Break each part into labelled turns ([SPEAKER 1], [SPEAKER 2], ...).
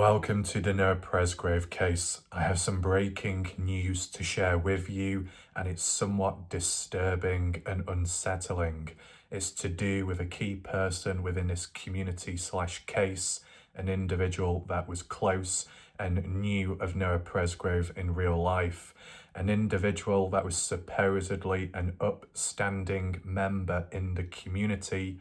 [SPEAKER 1] Welcome to the Presgrove case. I have some breaking news to share with you, and it's somewhat disturbing and unsettling. It's to do with a key person within this community/case, an individual that was close and knew of Noah Presgrove in real life, an individual that was supposedly an upstanding member in the community,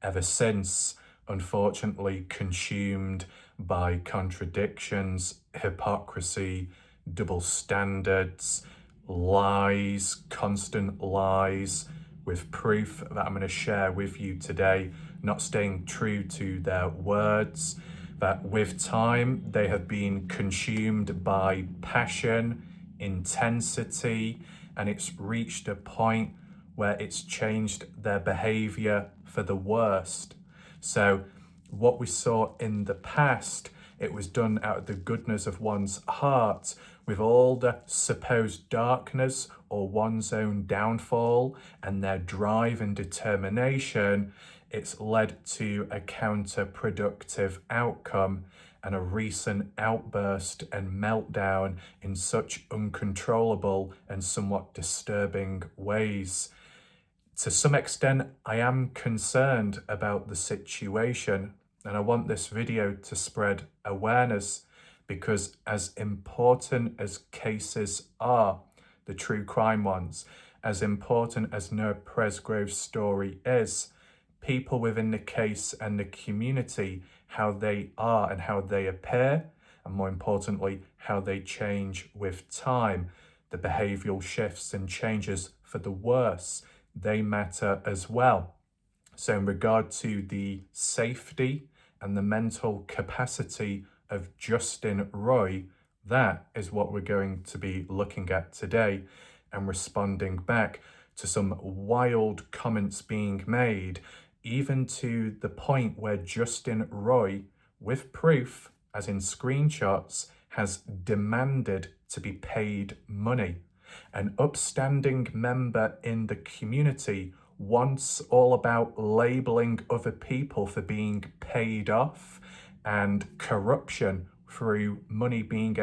[SPEAKER 1] ever since unfortunately consumed by contradictions, hypocrisy, double standards, lies, constant lies, with proof that I'm going to share with you today, not staying true to their words, that with time they have been consumed by passion, intensity, and it's reached a point where it's changed their behavior for the worst. So what we saw in the past, it was done out of the goodness of one's heart, with all the supposed darkness or one's own downfall and their drive and determination. It's led to a counterproductive outcome and a recent outburst and meltdown in such uncontrollable and somewhat disturbing ways. To some extent, I am concerned about the situation, and I want this video to spread awareness, because as important as cases are, the true crime ones, as important as Noah Presgrove's story is, people within the case and the community, how they are and how they appear, and more importantly, how they change with time, the behavioural shifts and changes for the worse, they matter as well. So in regard to the safety and the mental capacity of Justin Roy, that is what we're going to be looking at today, and responding back to some wild comments being made, even to the point where Justin Roy, with proof, as in screenshots, has demanded to be paid money. An upstanding member in the community, once all about labelling other people for being paid off and corruption through money being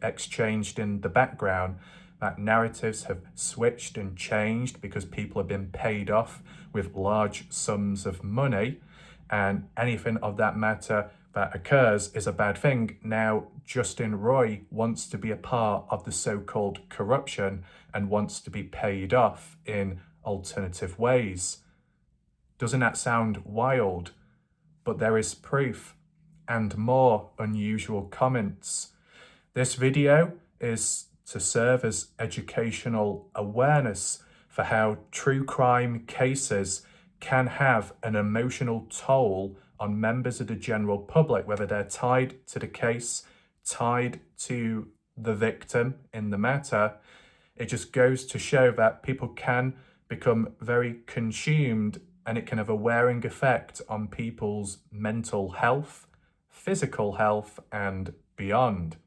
[SPEAKER 1] exchanged in the background. That narratives have switched and changed because people have been paid off with large sums of money, and anything of that matter that occurs is a bad thing. Now, Justin Roy wants to be a part of the so-called corruption and wants to be paid off in alternative ways. Doesn't that sound wild? But there is proof and more unusual comments. This video is to serve as educational awareness for how true crime cases can have an emotional toll on members of the general public, whether they're tied to the case, tied to the victim in the matter. It just goes to show that people can become very consumed, and it can have a wearing effect on people's mental health, physical health, and beyond.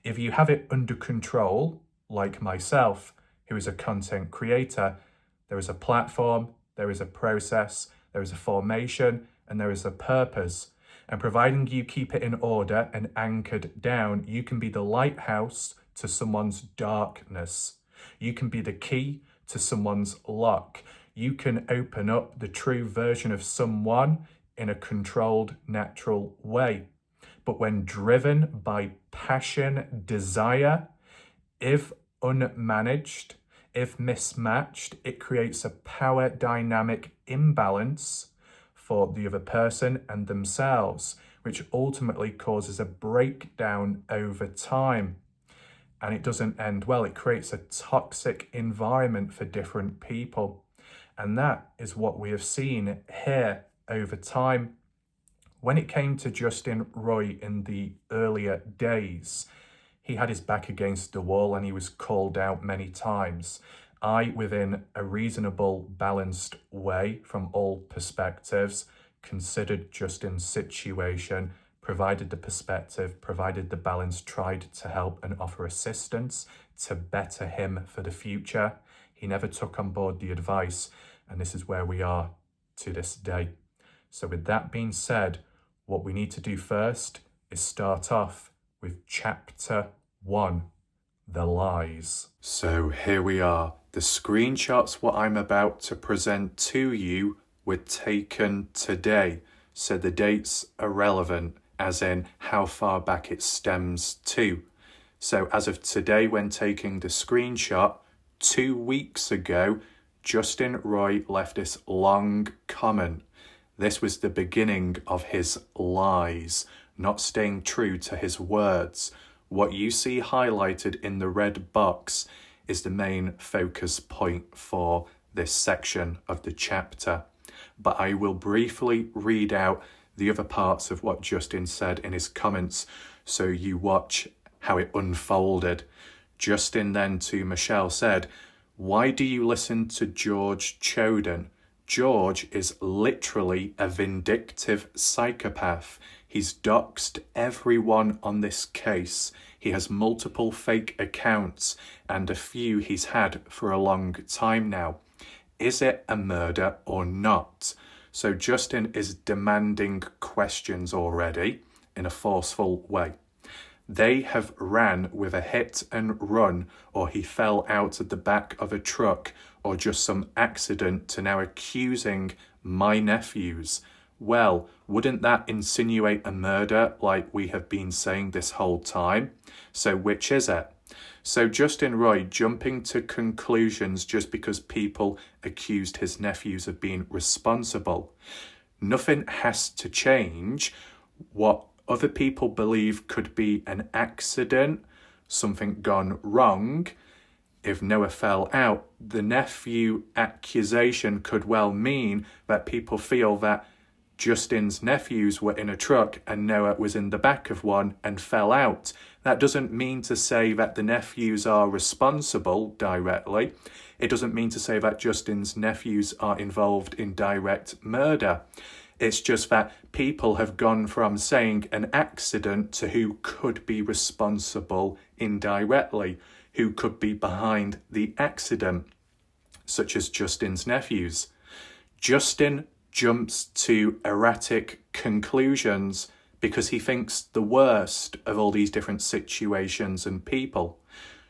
[SPEAKER 1] If you have it under control, like myself, who is a content creator, there is a platform, there is a process, there is a formation, and there is a purpose. And providing you keep it in order and anchored down, you can be the lighthouse to someone's darkness. You can be the key to someone's lock. You can open up the true version of someone in a controlled, natural way. But when driven by passion, desire, if unmanaged, if mismatched, it creates a power dynamic imbalance for the other person and themselves, which ultimately causes a breakdown over time. And it doesn't end well. It creates a toxic environment for different people. And that is what we have seen here over time. When it came to Justin Roy in the earlier days, he had his back against the wall and he was called out many times. I, within a reasonable, balanced way from all perspectives, considered Justin's situation, provided the perspective, provided the balance, tried to help and offer assistance to better him for the future. He never took on board the advice, and this is where we are to this day. So with that being said, what we need to do first is start off with chapter 1, the lies. So here we are. The screenshots what I'm about to present to you were taken today. So the dates are relevant, as in how far back it stems to. So as of today, when taking the screenshot, 2 weeks ago, Justin Roy left this long comment. This was the beginning of his lies, not staying true to his words. What you see highlighted in the red box is the main focus point for this section of the chapter. But I will briefly read out the other parts of what Justin said in his comments so you watch how it unfolded. Justin then to Michelle said, "Why do you listen to George Choden? George is literally a vindictive psychopath. He's doxed everyone on this case. He has multiple fake accounts and a few he's had for a long time now. Is it a murder or not?" So Justin is demanding questions already in a forceful way. They have ran with a hit and run, or he fell out of the back of a truck, or just some accident, to now accusing my nephews. Well, wouldn't that insinuate a murder like we have been saying this whole time? So which is it? So Justin Roy jumping to conclusions just because people accused his nephews of being responsible. Nothing has to change. What other people believe could be an accident, something gone wrong. If Noah fell out, the nephew accusation could well mean that people feel that Justin's nephews were in a truck and Noah was in the back of one and fell out. That doesn't mean to say that the nephews are responsible directly. It doesn't mean to say that Justin's nephews are involved in direct murder. It's just that people have gone from saying an accident to who could be responsible indirectly, who could be behind the accident, such as Justin's nephews. Justin jumps to erratic conclusions because he thinks the worst of all these different situations and people.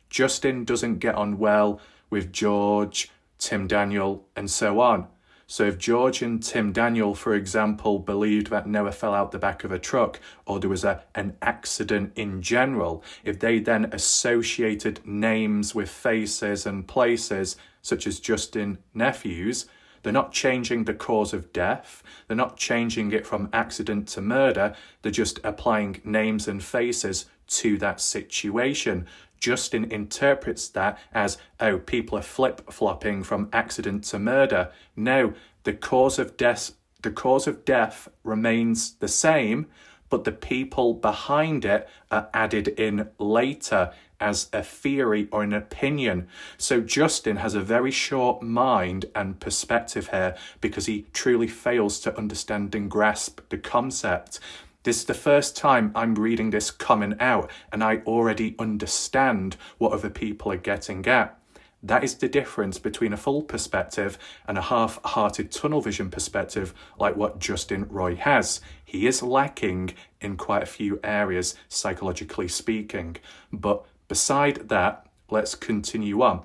[SPEAKER 1] Justin doesn't get on well with George, Tim Daniel, and so on. So if George and Tim Daniel, for example, believed that Noah fell out the back of a truck, or there was an accident in general, if they then associated names with faces and places, such as Justin nephews, they're not changing the cause of death. They're not changing it from accident to murder. They're just applying names and faces to that situation. Justin interprets that as, oh, people are flip-flopping from accident to murder. No, the cause of death remains the same, but the people behind it are added in later as a theory or an opinion. So Justin has a very short mind and perspective here because he truly fails to understand and grasp the concept. This is the first time I'm reading this comment out and I already understand what other people are getting at. That is the difference between a full perspective and a half-hearted tunnel vision perspective like what Justin Roy has. He is lacking in quite a few areas, psychologically speaking. But beside that, let's continue on.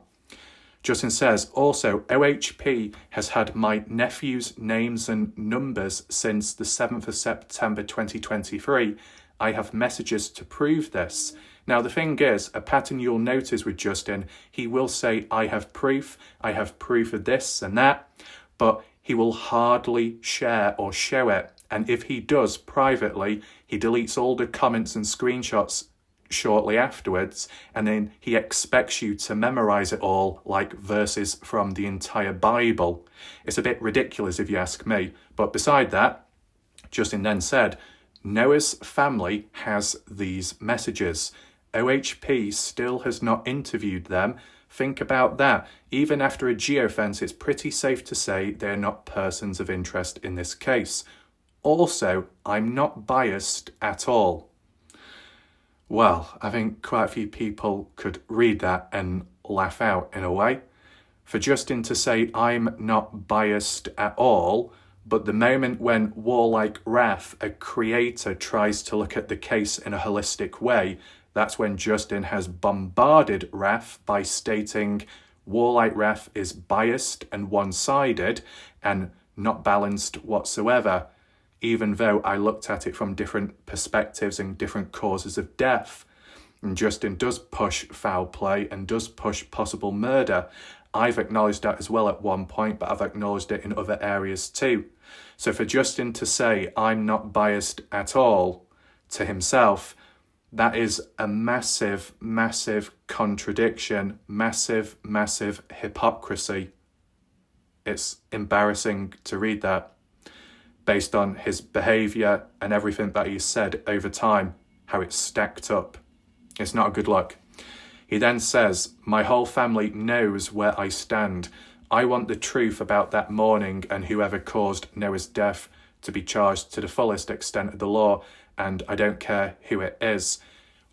[SPEAKER 1] Justin says, also, OHP has had my nephew's names and numbers since the 7th of September 2023. I have messages to prove this. Now, the thing is, a pattern you'll notice with Justin, he will say, I have proof of this and that, but he will hardly share or show it. And if he does privately, he deletes all the comments and screenshots shortly afterwards, and then he expects you to memorize it all like verses from the entire Bible. It's a bit ridiculous if you ask me. But beside that, Justin then said, Noah's family has these messages. OHP still has not interviewed them. Think about that. Even after a geofence, it's pretty safe to say they're not persons of interest in this case. Also, I'm not biased at all. Well, I think quite a few people could read that and laugh out in a way. For Justin to say, I'm not biased at all, But the moment when warlike Raf, a creator, tries to look at the case in a holistic way, that's when Justin has bombarded Raf by stating warlike Raf is biased and one-sided and not balanced whatsoever, even though I looked at it from different perspectives and different causes of death. And Justin does push foul play and does push possible murder. I've acknowledged that as well at one point, but I've acknowledged it in other areas too. So for Justin to say, I'm not biased at all, to himself, that is a massive, massive contradiction, massive, massive hypocrisy. It's embarrassing to read that based on his behaviour and everything that he's said over time, how it's stacked up. It's not a good look. He then says, my whole family knows where I stand. I want the truth about that morning and whoever caused Noah's death to be charged to the fullest extent of the law, and I don't care who it is.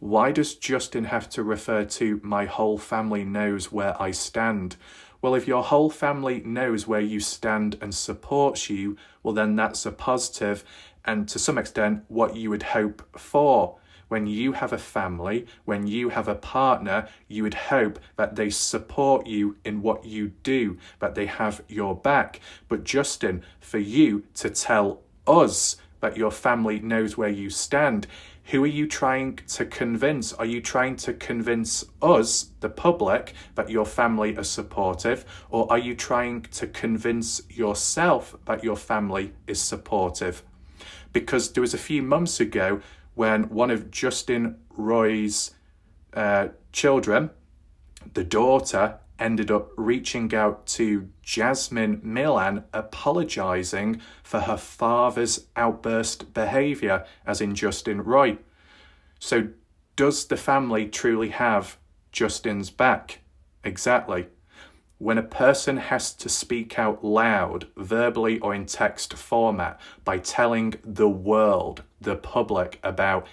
[SPEAKER 1] Why does Justin have to refer to my whole family knows where I stand? Well, if your whole family knows where you stand and supports you, well then that's a positive and to some extent what you would hope for. When you have a family, when you have a partner, you would hope that they support you in what you do, that they have your back. But Justin, for you to tell us that your family knows where you stand, who are you trying to convince? Are you trying to convince us, the public, that your family are supportive? Or are you trying to convince yourself that your family is supportive? Because there was a few months ago when one of Justin Roy's children, the daughter, ended up reaching out to Jasmine Milan, apologising for her father's outburst behaviour, as in Justin Roy. So does the family truly have Justin's back? Exactly. When a person has to speak out loud, verbally or in text format, by telling the world, the public, about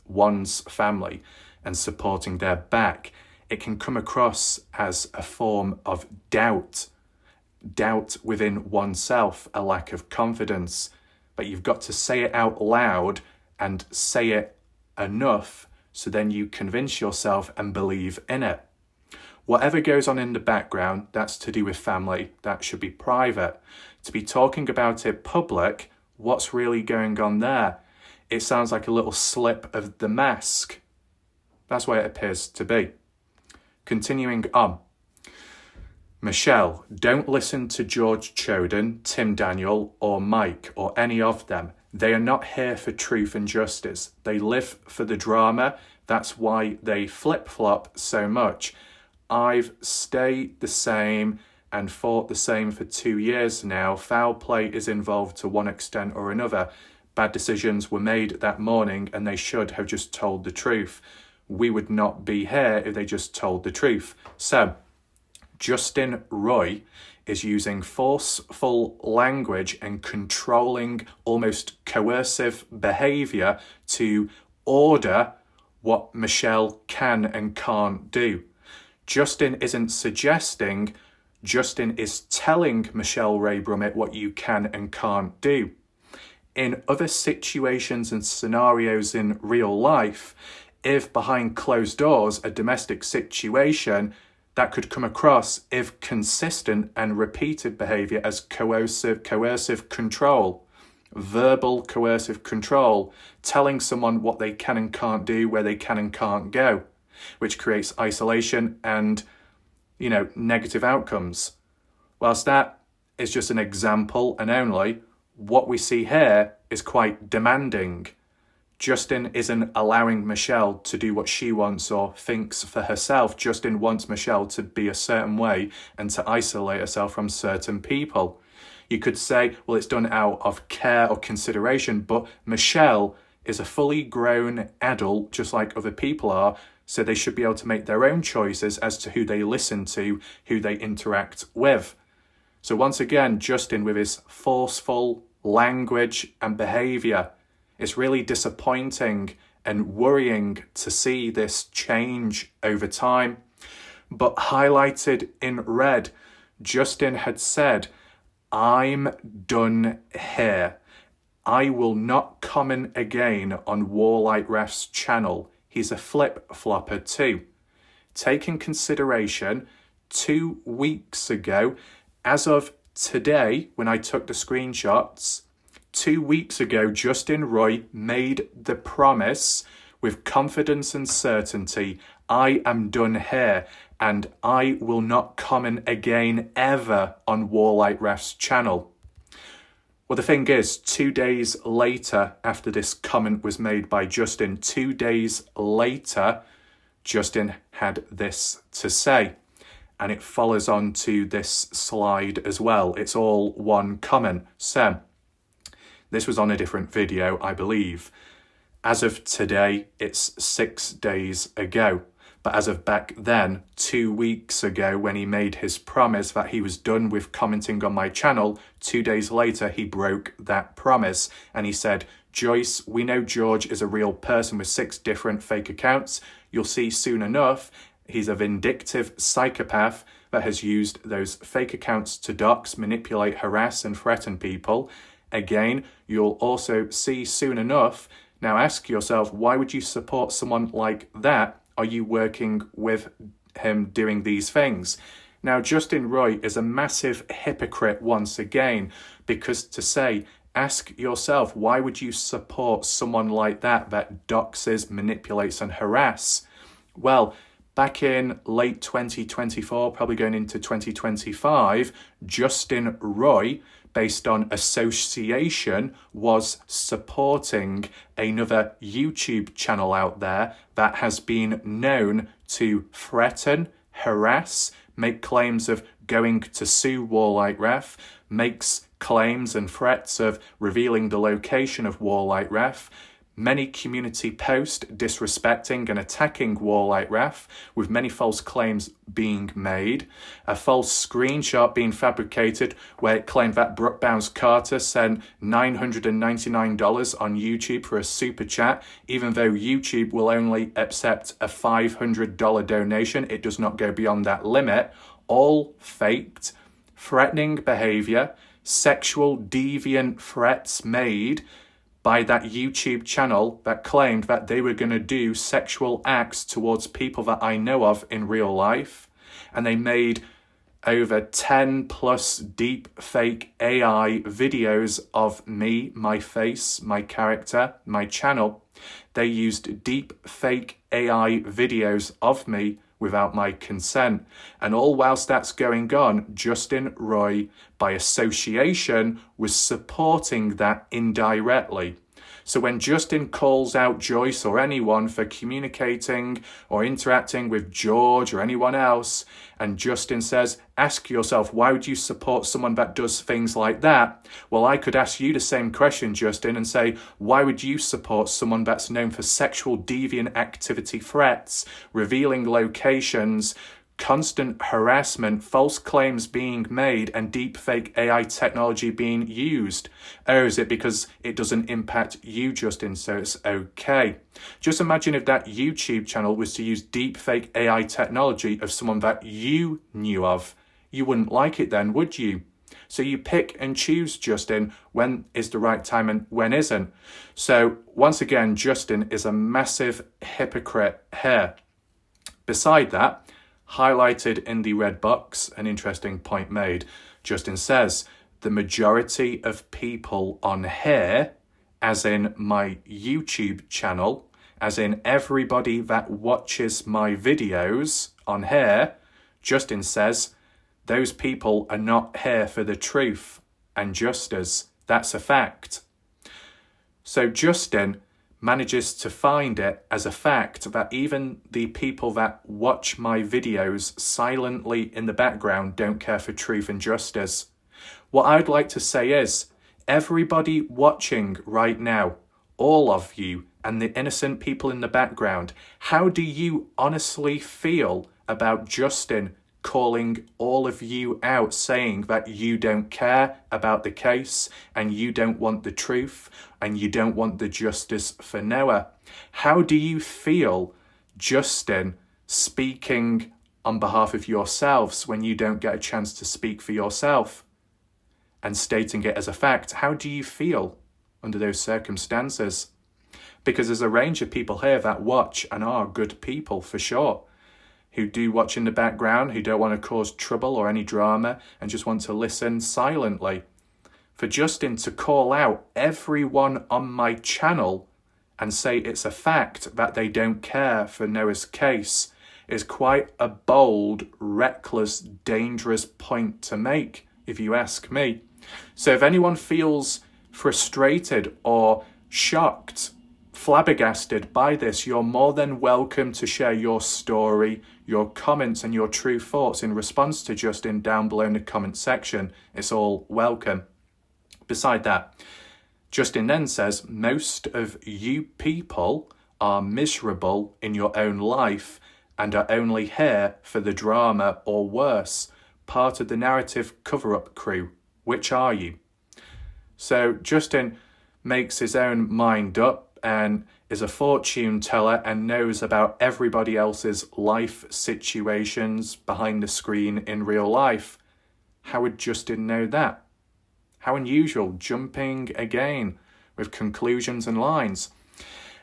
[SPEAKER 1] one's family and supporting their back, it can come across as a form of doubt within oneself, a lack of confidence. But you've got to say it out loud and say it enough so then you convince yourself and believe in it. Whatever goes on in the background, that's to do with family, that should be private. To be talking about it public, what's really going on there? It sounds like a little slip of the mask. That's what it appears to be. Continuing on. Michelle, don't listen to George Choden, Tim Daniel, or Mike, or any of them. They are not here for truth and justice. They live for the drama. That's why they flip-flop so much. I've stayed the same and fought the same for 2 years now. Foul play is involved to one extent or another. Bad decisions were made that morning and they should have just told the truth. We would not be here if they just told the truth. So, Justin Roy is using forceful language and controlling, almost coercive behaviour to order what Michelle can and can't do. Justin isn't suggesting, Justin is telling Michelle Ray Brummett what you can and can't do. In other situations and scenarios in real life, if behind closed doors, a domestic situation, that could come across, if consistent and repeated behaviour, as coercive control, verbal coercive control, telling someone what they can and can't do, where they can and can't go, which creates isolation and, negative outcomes. Whilst that is just an example and only, what we see here is quite demanding. Justin isn't allowing Michelle to do what she wants or thinks for herself. Justin wants Michelle to be a certain way and to isolate herself from certain people. You could say, well, it's done out of care or consideration, but Michelle is a fully grown adult, just like other people are, so they should be able to make their own choices as to who they listen to, who they interact with. So once again, Justin with his forceful language and behaviour, it's really disappointing and worrying to see this change over time. But highlighted in red, Justin had said, I'm done here. I will not comment again on Warlight Ref's channel. He's a flip-flopper too. Take in consideration, 2 weeks ago, as of today, when I took the screenshots, 2 weeks ago, Justin Roy made the promise with confidence and certainty, I am done here, and I will not comment again ever on Warlight Ref's channel. Well, the thing is, 2 days later, after this comment was made by Justin, 2 days later, Justin had this to say. And it follows on to this slide as well. It's all one comment. So, this was on a different video, I believe. As of today, it's 6 days ago. But as of back then, 2 weeks ago, when he made his promise that he was done with commenting on my channel, 2 days later, he broke that promise. And he said, Joyce, we know George is a real person with 6 different fake accounts. You'll see soon enough, he's a vindictive psychopath that has used those fake accounts to dox, manipulate, harass, and threaten people. Again, you'll also see soon enough. Now ask yourself, why would you support someone like that? Are you working with him doing these things? Now, Justin Roy is a massive hypocrite once again, because to say, ask yourself, why would you support someone like that doxes, manipulates, and harass? Well, back in late 2024, probably going into 2025, Justin Roy, based on association, was supporting another YouTube channel out there that has been known to threaten, harass, make claims of going to sue Warlight Ref, makes claims and threats of revealing the location of Warlight Ref, many community posts disrespecting and attacking Warlight Ref, with many false claims being made, a false screenshot being fabricated where it claimed that Brooke Bounce Carter sent $999 on YouTube for a super chat, even though YouTube will only accept a $500 donation. It does not go beyond that limit. All faked, threatening behavior, sexual deviant threats made by that YouTube channel that claimed that they were going to do sexual acts towards people that I know of in real life. And they made over 10 plus deep fake AI videos of me, my face, my character, my channel. They used deep fake AI videos of me without my consent. And all whilst that's going on, Justin Roy, by association, was supporting that indirectly. So when Justin calls out Joyce or anyone for communicating or interacting with George or anyone else, and Justin says, ask yourself, why would you support someone that does things like that? Well, I could ask you the same question, Justin, and say, why would you support someone that's known for sexual deviant activity threats, revealing locations, constant harassment, false claims being made, and deepfake AI technology being used? Or is it because it doesn't impact you, Justin, so it's okay? Just imagine if that YouTube channel was to use deepfake AI technology of someone that you knew of. You wouldn't like it then, would you? So you pick and choose, Justin, when is the right time and when isn't. So once again, Justin is a massive hypocrite here. Beside that, highlighted in the red box, an interesting point made. Justin says, the majority of people on here, as in my YouTube channel, as in everybody that watches my videos on here, Justin says, those people are not here for the truth and justice. That's a fact. So Justin manages to find it as a fact that even the people that watch my videos silently in the background don't care for truth and justice. What I'd like to say is, everybody watching right now, all of you and the innocent people in the background, how do you honestly feel about Justin calling all of you out, saying that you don't care about the case and you don't want the truth and you don't want the justice for Noah? How do you feel, Justin, speaking on behalf of yourselves when you don't get a chance to speak for yourself? and stating it as a fact. How do you feel under those circumstances? Because there's a range of people here that watch and are good people for sure, who do watch in the background, who don't want to cause trouble or any drama and just want to listen silently. For Justin to call out everyone on my channel and say it's a fact that they don't care for Noah's case is quite a bold, reckless, dangerous point to make, if you ask me. So if anyone feels frustrated or shocked, flabbergasted by this, you're more than welcome to share your story, your comments and your true thoughts in response to Justin down below in the comment section. It's all welcome. Beside that, Justin then says, most of you people are miserable in your own life and are only here for the drama or worse, part of the narrative cover-up crew. Which are you? So Justin makes his own mind up and is a fortune teller and knows about everybody else's life situations behind the screen in real life. How would Justin know that? How unusual, jumping again with conclusions and lines.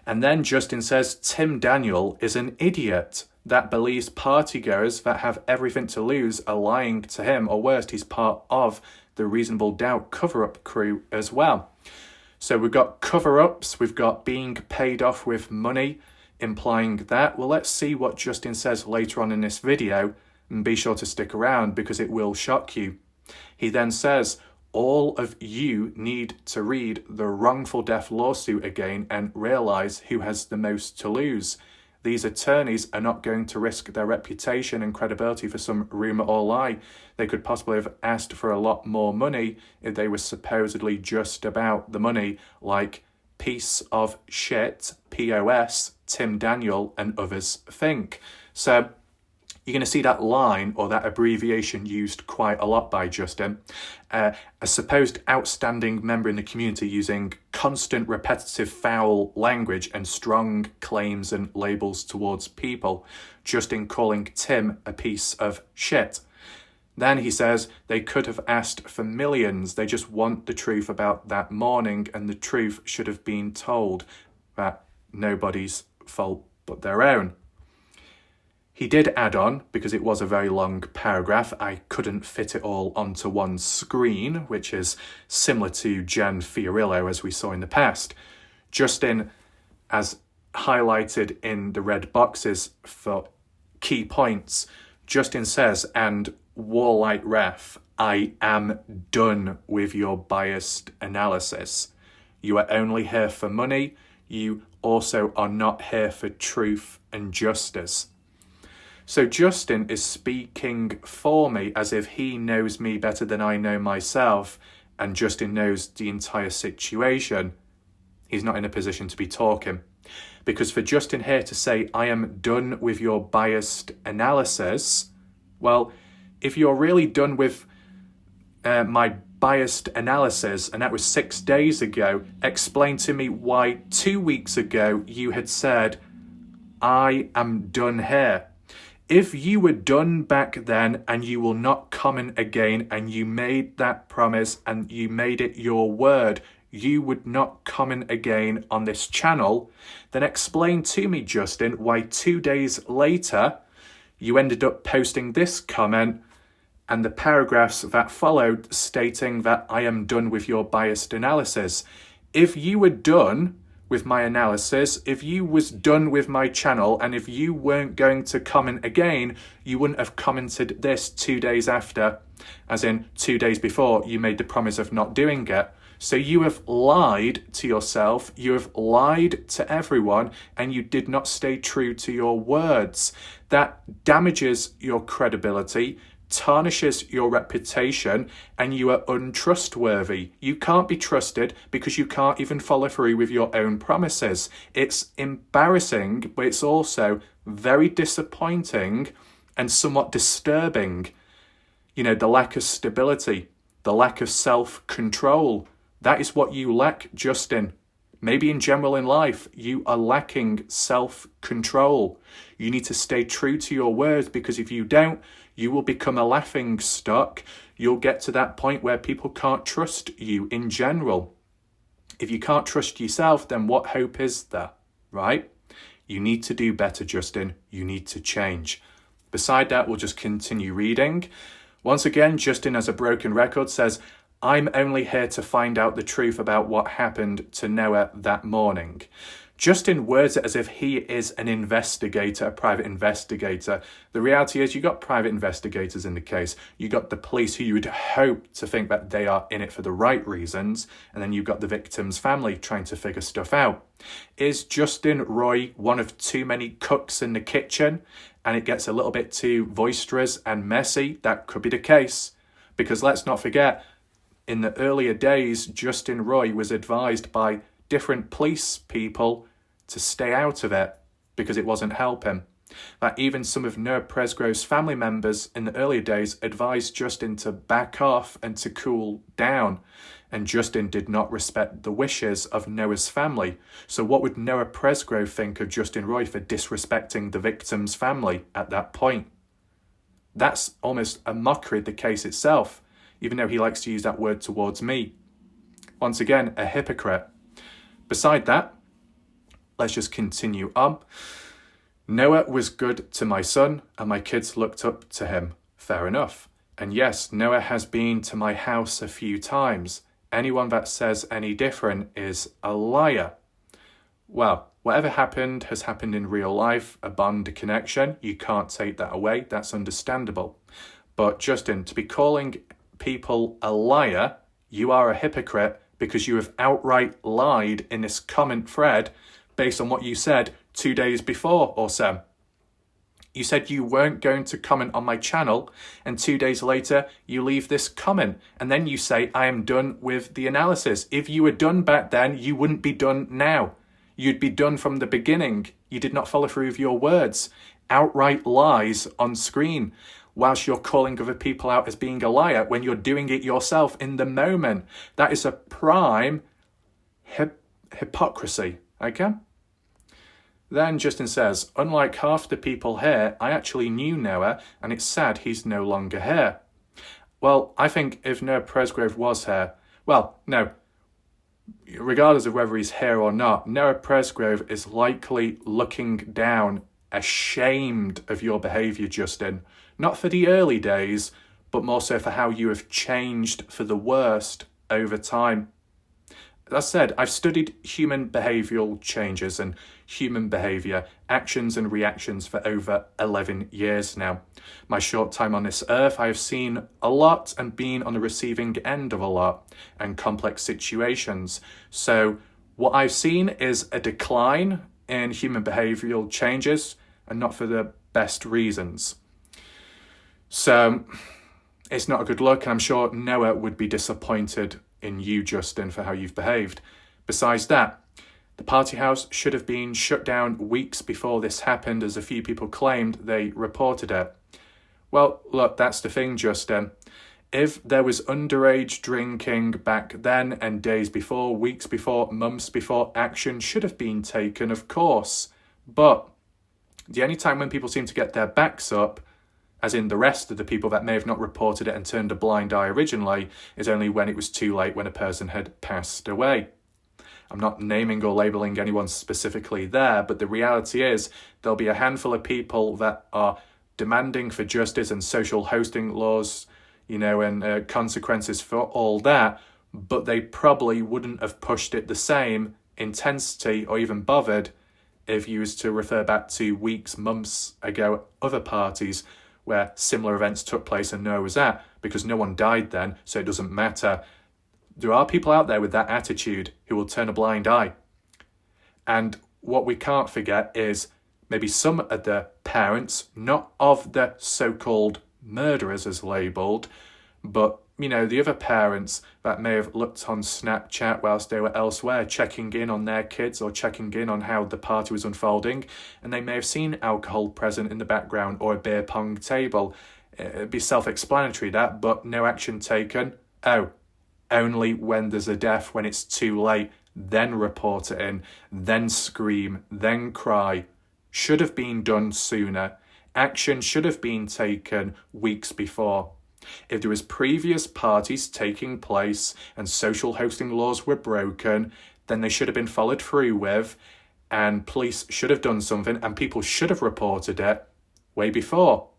[SPEAKER 1] And then Justin says Tim Daniel is an idiot that believes partygoers that have everything to lose are lying to him, or worse, he's part of the Reasonable Doubt cover-up crew as well. So we've got cover-ups, we've got being paid off with money, implying that. Well, let's see what Justin says later on in this video, and be sure to stick around because it will shock you. He then says, all of you need to read the wrongful death lawsuit again and realise who has the most to lose. These attorneys are not going to risk their reputation and credibility for some rumour or lie. They could possibly have asked for a lot more money if they were supposedly just about the money, like piece of shit, POS, Tim Daniel and others think. So you're going to see that line or that abbreviation used quite a lot by Justin. A supposed outstanding member in the community using constant repetitive foul language and strong claims and labels towards people. Justin calling Tim a piece of shit. Then he says they could have asked for millions. They just want the truth about that morning, and the truth should have been told. That nobody's fault but their own. He did add on, because it was a very long paragraph, I couldn't fit it all onto one screen, which is similar to Jan Fiorillo as we saw in the past. Justin, as highlighted in the red boxes for key points, Justin says, and Warlight Ref, I am done with your biased analysis. You are only here for money. You also are not here for truth and justice. So Justin is speaking for me as if he knows me better than I know myself, and Justin knows the entire situation. He's not in a position to be talking. Because for Justin here to say, I am done with your biased analysis, well, if you're really done with my biased analysis, and that was 6 days ago, explain to me why 2 weeks ago you had said, I am done here. If you were done back then and you will not comment again and you made that promise and you made it your word, you would not comment again on this channel, then explain to me, Justin, why 2 days later you ended up posting this comment and the paragraphs that followed stating that I am done with your biased analysis. If you were done with my analysis, if you was done with my channel, and if you weren't going to comment again, you wouldn't have commented this 2 days after, as in 2 days before you made the promise of not doing it. So you have lied to yourself, you have lied to everyone, and you did not stay true to your words. That damages your credibility, tarnishes your reputation, and you are untrustworthy. You can't be trusted because you can't even follow through with your own promises. It's embarrassing, but it's also very disappointing and somewhat disturbing. You know, the lack of stability, the lack of self-control. That is what you lack, Justin. Maybe in general in life, you are lacking self-control. You need to stay true to your words, because if you don't, you will become a laughing stock. You'll get to that point where people can't trust you in general. If you can't trust yourself, then what hope is there, right? You need to do better, Justin. You need to change. Beside that, we'll just continue reading. Once again, Justin, as a broken record, says, I'm only here to find out the truth about what happened to Noah that morning. Justin words it as if he is an investigator, a private investigator. The reality is you got private investigators in the case. You got the police, who you would hope to think that they are in it for the right reasons. And then you've got the victim's family trying to figure stuff out. Is Justin Roy one of too many cooks in the kitchen and it gets a little bit too boisterous and messy? That could be the case. Because let's not forget, in the earlier days, Justin Roy was advised by different police people to stay out of it because it wasn't helping. That even some of Noah Presgrove's family members in the earlier days advised Justin to back off and to cool down. And Justin did not respect the wishes of Noah's family. So what would Noah Presgrove think of Justin Roy for disrespecting the victim's family at that point? That's almost a mockery of the case itself, even though he likes to use that word towards me. Once again, a hypocrite. Beside that, let's just continue on. Noah was good to my son and my kids looked up to him. Fair enough. And yes, Noah has been to my house a few times. Anyone that says any different is a liar. Well, whatever happened has happened in real life, a bond, a connection. You can't take that away. That's understandable. But Justin, to be calling people a liar, you are a hypocrite, because you have outright lied in this comment thread based on what you said 2 days before or so. You said you weren't going to comment on my channel, and 2 days later you leave this comment, and then you say, I am done with the analysis. If you were done back then, you wouldn't be done now. You'd be done from the beginning. You did not follow through with your words. Outright lies on screen, whilst you're calling other people out as being a liar when you're doing it yourself in the moment. That is a prime hypocrisy, okay? Then Justin says, unlike half the people here, I actually knew Noah, and it's sad he's no longer here. Well, I think if Noah Presgrove was here, well, no, regardless of whether he's here or not, Noah Presgrove is likely looking down, ashamed of your behaviour, Justin. Not for the early days, but more so for how you have changed for the worst over time. That said, I've studied human behavioural changes and human behaviour, actions and reactions for over 11 years now. My short time on this earth, I have seen a lot and been on the receiving end of a lot and complex situations. So what I've seen is a decline in human behavioural changes, and not for the best reasons. So it's not a good look, and I'm sure Noah would be disappointed in you, Justin, for how you've behaved. Besides that, the party house should have been shut down weeks before this happened, as a few people claimed they reported it. Well, look, that's the thing, Justin. If there was underage drinking back then and days before, weeks before, months before, action should have been taken, of course. But the only time when people seem to get their backs up, as in the rest of the people that may have not reported it and turned a blind eye originally, is only when it was too late, when a person had passed away. I'm not naming or labelling anyone specifically there, but the reality is there'll be a handful of people that are demanding for justice and social hosting laws, and consequences for all that, but they probably wouldn't have pushed it the same intensity or even bothered if you was to refer back to weeks, months ago at other parties where similar events took place and Noah was at, because no one died then, so it doesn't matter. There are people out there with that attitude who will turn a blind eye. And what we can't forget is maybe some of the parents, not of the so-called murderers as labelled, but, the other parents that may have looked on Snapchat whilst they were elsewhere, checking in on their kids or checking in on how the party was unfolding, and they may have seen alcohol present in the background or a beer pong table. It'd be self-explanatory that, but no action taken. Oh, only when there's a death, when it's too late, then report it in, then scream, then cry. Should have been done sooner. Action should have been taken weeks before. If there was previous parties taking place and social hosting laws were broken, then they should have been followed through with, and police should have done something, and people should have reported it way before.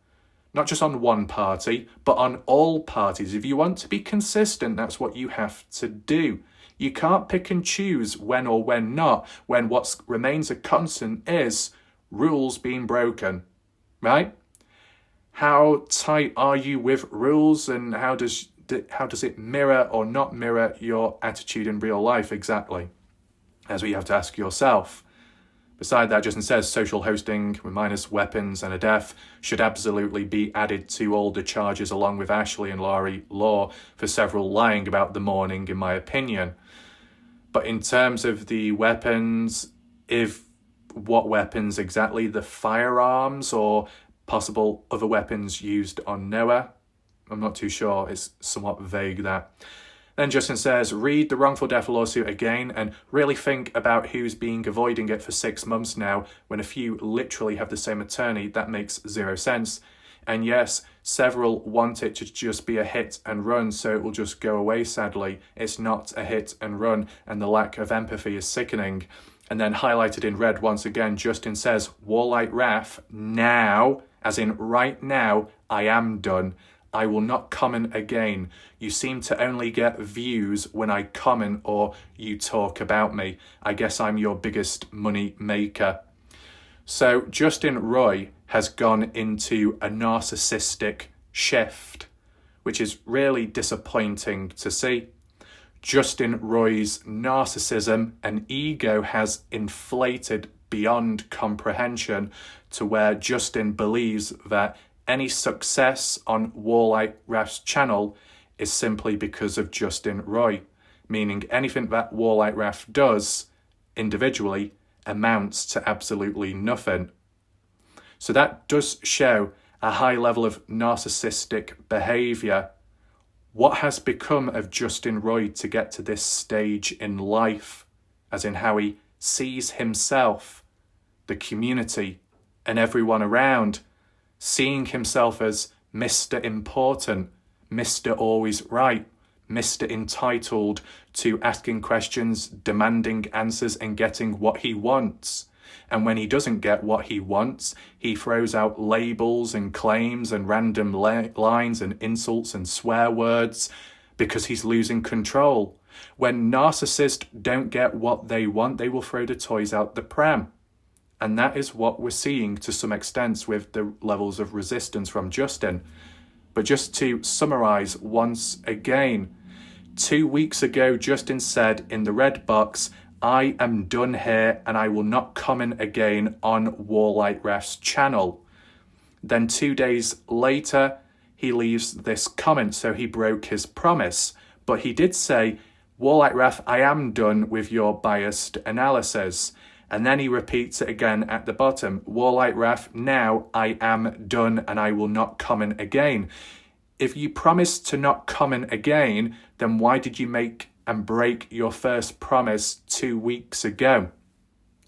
[SPEAKER 1] Not just on one party, but on all parties. If you want to be consistent, that's what you have to do. You can't pick and choose when or when not, when what remains a constant is rules being broken, right? How tight are you with rules, and how does it mirror or not mirror your attitude in real life exactly? That's what you have to ask yourself. Beside that, Justin says social hosting with minors, weapons and a death should absolutely be added to all the charges along with Ashley and Laurie Law for several lying about the morning, in my opinion. But in terms of the weapons, what weapons exactly? The firearms or possible other weapons used on Noah? I'm not too sure. It's somewhat vague, that. Then Justin says, read the wrongful death lawsuit again and really think about who's been avoiding it for 6 months now when a few literally have the same attorney. That makes zero sense. And yes, several want it to just be a hit and run, so it will just go away, sadly. It's not a hit and run, and the lack of empathy is sickening. And then highlighted in red once again, Justin says, Warlight Raf, now, as in right now, I am done. I will not comment again. You seem to only get views when I comment or you talk about me. I guess I'm your biggest money maker. So Justin Roy has gone into a narcissistic shift, which is really disappointing to see. Justin Roy's narcissism and ego has inflated beyond comprehension to where Justin believes that any success on Warlight Raf's channel is simply because of Justin Roy, meaning anything that Warlight Raf does individually amounts to absolutely nothing. So that does show a high level of narcissistic behaviour. What has become of Justin Roy to get to this stage in life, as in how he sees himself, the community, and everyone around, seeing himself as Mr. Important, Mr. Always Right, Mr. Entitled to asking questions, demanding answers and getting what he wants. And when he doesn't get what he wants, he throws out labels and claims and random lines and insults and swear words because he's losing control. When narcissists don't get what they want, they will throw the toys out the pram. And that is what we're seeing to some extent with the levels of resistance from Justin. But just to summarise once again, 2 weeks ago, Justin said in the red box, I am done here and I will not comment again on Warlight Raf's channel. Then 2 days later, he leaves this comment, so he broke his promise. But he did say, Warlight Raf, I am done with your biased analysis. And then he repeats it again at the bottom. Warlight Raf, now I am done and I will not comment again. If you promised to not comment again, then why did you make and break your first promise 2 weeks ago?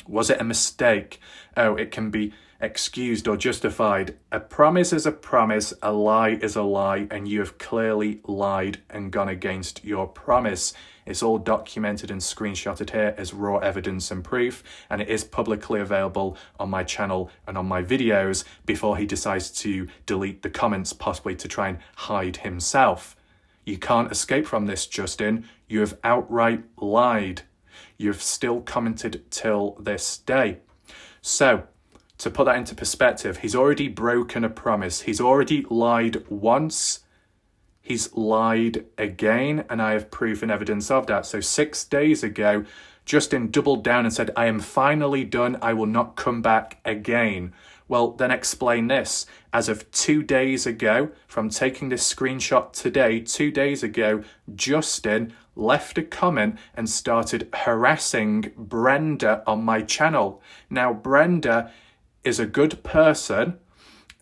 [SPEAKER 1] Was it a mistake? Oh, it can be excused or justified. A promise is a promise, a lie is a lie, and you have clearly lied and gone against your promise. It's all documented and screenshotted here as raw evidence and proof, and it is publicly available on my channel and on my videos before he decides to delete the comments, possibly to try and hide himself. You can't escape from this, Justin. You have outright lied. You've still commented till this day. So, to put that into perspective, he's already broken a promise. He's already lied once. He's lied again, and I have proof and evidence of that. So 6 days ago, Justin doubled down and said, I am finally done. I will not come back again. Well, then explain this. As of 2 days ago, from taking this screenshot today, 2 days ago, Justin left a comment and started harassing Brenda on my channel. Now, Brenda is a good person,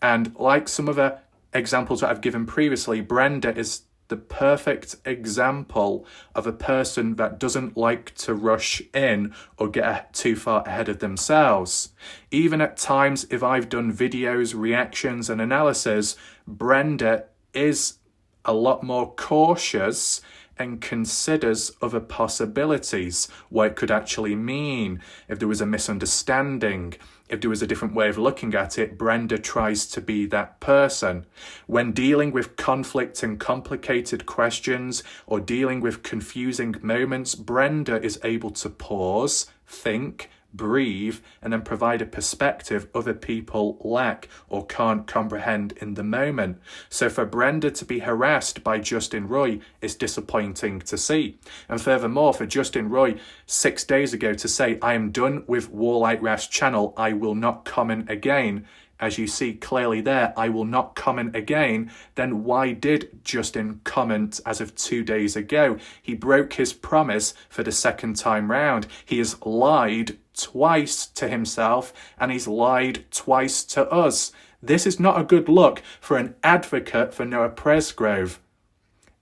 [SPEAKER 1] and like some other examples that I've given previously, Brenda is the perfect example of a person that doesn't like to rush in or get too far ahead of themselves. Even at times, if I've done videos, reactions and analysis, Brenda is a lot more cautious and considers other possibilities, what it could actually mean, if there was a misunderstanding, if there was a different way of looking at it. Brenda tries to be that person. When dealing with conflict and complicated questions or dealing with confusing moments, Brenda is able to pause, think, breathe, and then provide a perspective other people lack or can't comprehend in the moment. So for Brenda to be harassed by Justin Roy is disappointing to see. And furthermore, for Justin Roy 6 days ago to say, I am done with Warlight Rash channel, I will not comment again. As you see clearly there, I will not comment again. Then why did Justin comment as of 2 days ago? He broke his promise for the second time round. He has lied twice to himself and he's lied twice to us. This is not a good look for an advocate for Noah Presgrove.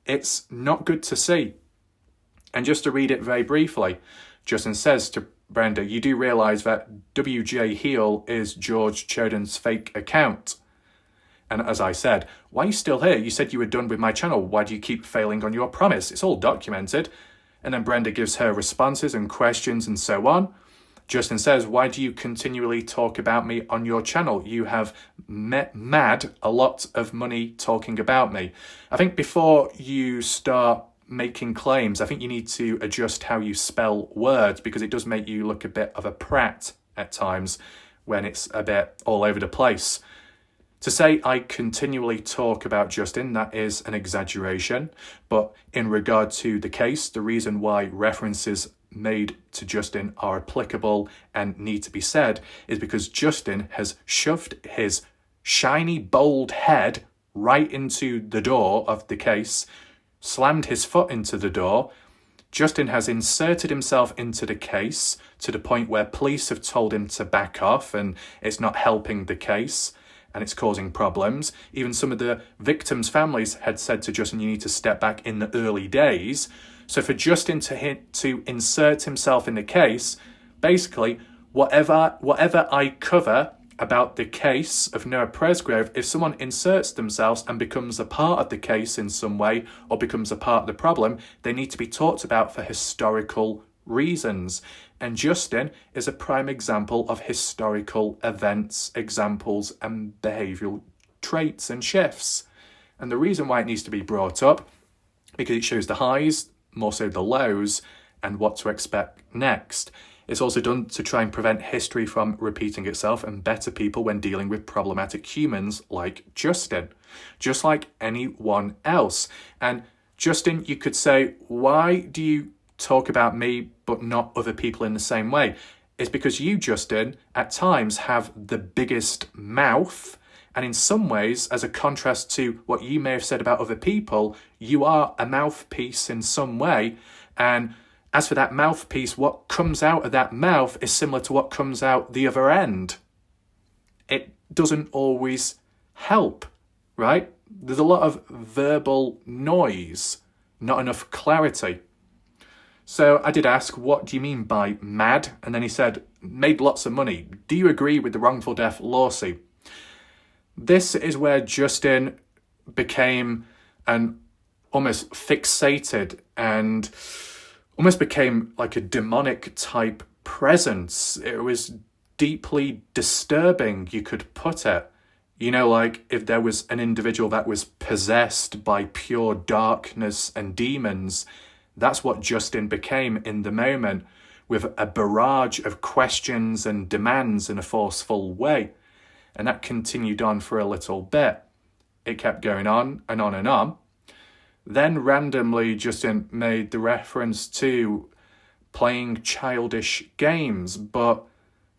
[SPEAKER 1] It's not good to see. And just to read it very briefly, Justin says to Brenda, you do realise that WJ Heel is George Choden's fake account. And as I said, why are you still here? You said you were done with my channel. Why do you keep failing on your promise? It's all documented. And then Brenda gives her responses and questions and so on. Justin says, why do you continually talk about me on your channel? You have mad a lot of money talking about me. I think before you start making claims, I think you need to adjust how you spell words, because it does make you look a bit of a prat at times when it's a bit all over the place. To say I continually talk about Justin, that is an exaggeration. But in regard to the case, the reason why references made to Justin are applicable and need to be said is because Justin has shoved his shiny, bold head right into the door of the case, slammed his foot into the door. Justin has inserted himself into the case to the point where police have told him to back off, and it's not helping the case and it's causing problems. Even some of the victims' families had said to Justin, you need to step back in the early days. So for Justin to insert himself in the case, basically, whatever I cover about the case of Noah Presgrove, if someone inserts themselves and becomes a part of the case in some way or becomes a part of the problem, they need to be talked about for historical reasons. And Justin is a prime example of historical events, examples, and behavioural traits and shifts. And the reason why it needs to be brought up, because it shows the highs, more so the lows, and what to expect next. It's also done to try and prevent history from repeating itself and better people when dealing with problematic humans like Justin, just like anyone else. And Justin, you could say, why do you talk about me but not other people in the same way? It's because you, Justin, at times have the biggest mouth, and in some ways, as a contrast to what you may have said about other people, you are a mouthpiece in some way. And as for that mouthpiece, what comes out of that mouth is similar to what comes out the other end. It doesn't always help, right? There's a lot of verbal noise, not enough clarity. So I did ask, what do you mean by mad? And then he said, made lots of money. Do you agree with the wrongful death lawsuit? This is where Justin became an almost fixated and almost became like a demonic type presence. It was deeply disturbing, you could put it. You know, like if there was an individual that was possessed by pure darkness and demons, that's what Justin became in the moment, with a barrage of questions and demands in a forceful way. And that continued on for a little bit. It kept going on and on and on. Then randomly, Justin made the reference to playing childish games. But,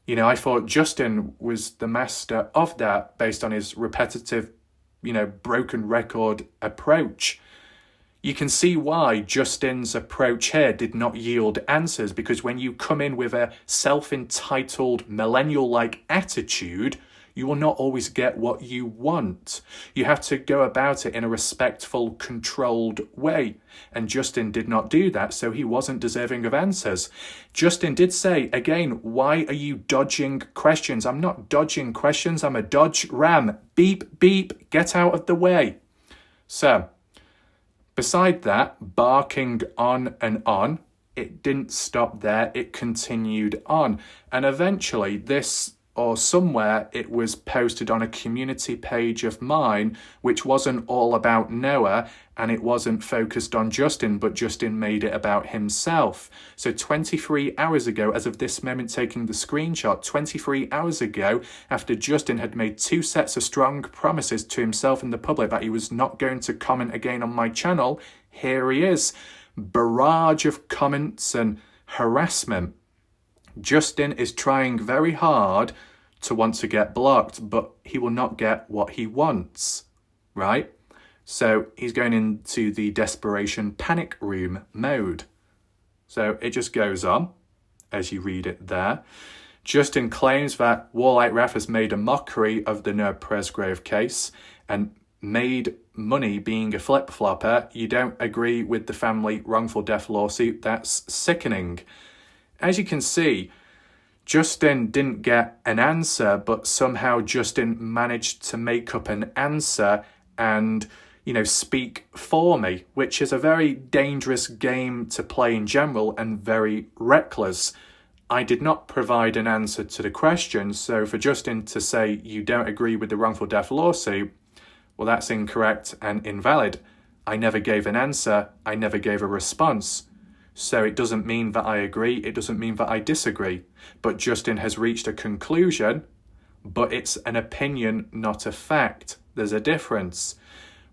[SPEAKER 1] you know, I thought Justin was the master of that based on his repetitive, broken record approach. You can see why Justin's approach here did not yield answers, because when you come in with a self-entitled millennial-like attitude, You will not always get what you want. You have to go about it in a respectful, controlled way. And Justin did not do that, so he wasn't deserving of answers. Justin did say, again, why are you dodging questions? I'm not dodging questions, I'm a dodge ram. Beep, beep, get out of the way. So, beside that, barking on and on, it didn't stop there, it continued on. And eventually this, or somewhere, it was posted on a community page of mine, which wasn't all about Noah, and it wasn't focused on Justin, but Justin made it about himself. So 23 hours ago, as of this moment taking the screenshot, 23 hours ago, after Justin had made 2 sets of strong promises to himself and the public that he was not going to comment again on my channel, here he is. Barrage of comments and harassment. Justin is trying very hard to want to get blocked, but he will not get what he wants, right? So he's going into the desperation panic room mode. So it just goes on as you read it there. Justin claims that Warlight Ref has made a mockery of the Presgrove case and made money being a flip-flopper. You don't agree with the family wrongful death lawsuit. That's sickening. As you can see, Justin didn't get an answer, but somehow Justin managed to make up an answer and, speak for me, which is a very dangerous game to play in general and very reckless. I did not provide an answer to the question, so for Justin to say you don't agree with the wrongful death lawsuit, well, that's incorrect and invalid. I never gave an answer. I never gave a response. So it doesn't mean that I agree. It doesn't mean that I disagree. But Justin has reached a conclusion, but it's an opinion, not a fact. There's a difference.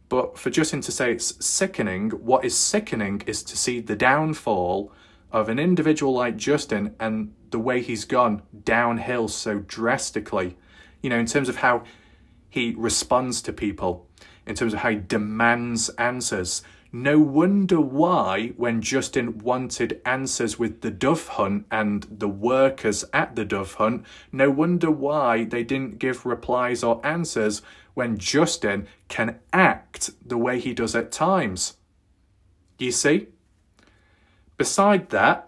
[SPEAKER 1] But for Justin to say it's sickening, what is sickening is to see the downfall of an individual like Justin and the way he's gone downhill so drastically. In terms of how he responds to people, in terms of how he demands answers. No wonder why, when Justin wanted answers with the dove hunt and the workers at the dove hunt, no wonder why they didn't give replies or answers when Justin can act the way he does at times. You see? Beside that,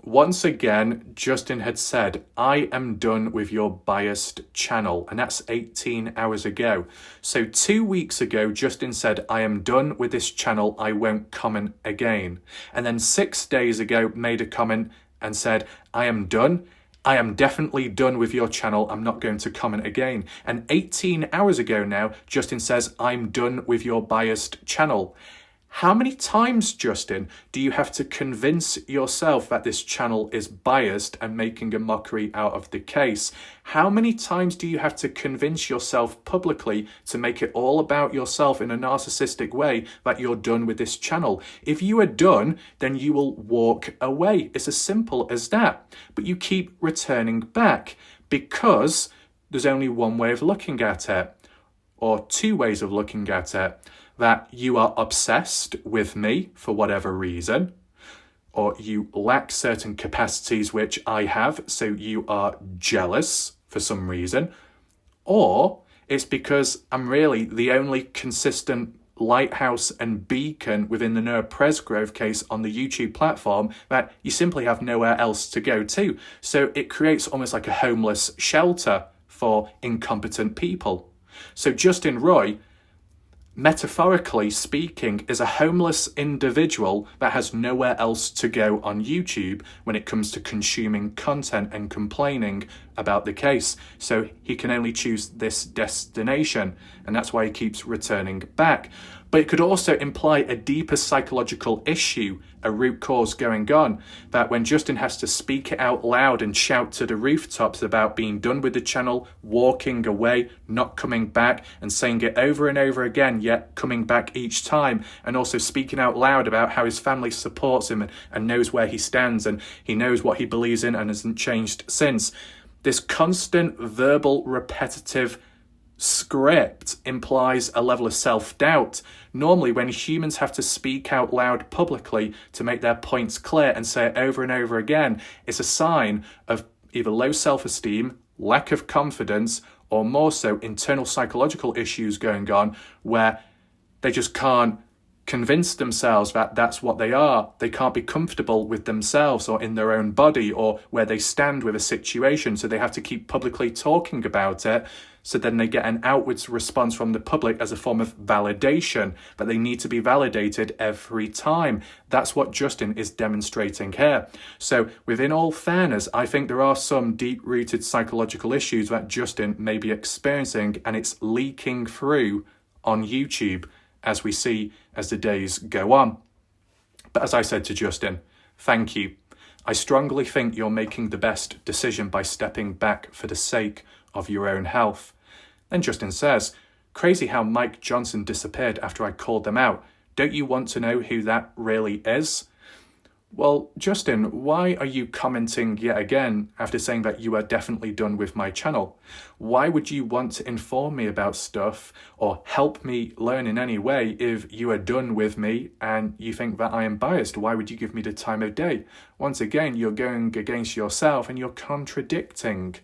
[SPEAKER 1] once again, Justin had said, I am done with your biased channel. And that's 18 hours ago. So 2 weeks ago, Justin said, I am done with this channel. I won't comment again. And then 6 days ago, made a comment and said, I am done. I am definitely done with your channel. I'm not going to comment again. And 18 hours ago now, Justin says, I'm done with your biased channel. How many times, Justin, do you have to convince yourself that this channel is biased and making a mockery out of the case? How many times do you have to convince yourself publicly to make it all about yourself in a narcissistic way that you're done with this channel? If you are done, then you will walk away. It's as simple as that. But you keep returning back because there's only one way of looking at it, or 2 ways of looking at it. That you are obsessed with me for whatever reason, or you lack certain capacities which I have, so you are jealous for some reason, or it's because I'm really the only consistent lighthouse and beacon within the Presgrove case on the YouTube platform that you simply have nowhere else to go to. So it creates almost like a homeless shelter for incompetent people. So Justin Roy, metaphorically speaking, is a homeless individual that has nowhere else to go on YouTube when it comes to consuming content and complaining about the case. So he can only choose this destination, and that's why he keeps returning back. But it could also imply a deeper psychological issue, a root cause going on, that when Justin has to speak it out loud and shout to the rooftops about being done with the channel, walking away, not coming back, and saying it over and over again, yet coming back each time, and also speaking out loud about how his family supports him and knows where he stands, and he knows what he believes in and hasn't changed since. This constant verbal repetitive script implies a level of self-doubt. Normally, when humans have to speak out loud publicly to make their points clear and say it over and over again, it's a sign of either low self-esteem, lack of confidence, or more so, internal psychological issues going on where they just can't convince themselves that that's what they are. They can't be comfortable with themselves or in their own body or where they stand with a situation, so they have to keep publicly talking about it, so then they get an outwards response from the public as a form of validation, but they need to be validated every time. That's what Justin is demonstrating here. So within all fairness, I think there are some deep-rooted psychological issues that Justin may be experiencing, and it's leaking through on YouTube as we see as the days go on. But as I said to Justin, thank you. I strongly think you're making the best decision by stepping back for the sake of your own health. Then Justin says, crazy how Mike Johnson disappeared after I called them out. Don't you want to know who that really is? Well, Justin, why are you commenting yet again after saying that you are definitely done with my channel? Why would you want to inform me about stuff or help me learn in any way if you are done with me and you think that I am biased? Why would you give me the time of day? Once again, you're going against yourself and you're contradicting.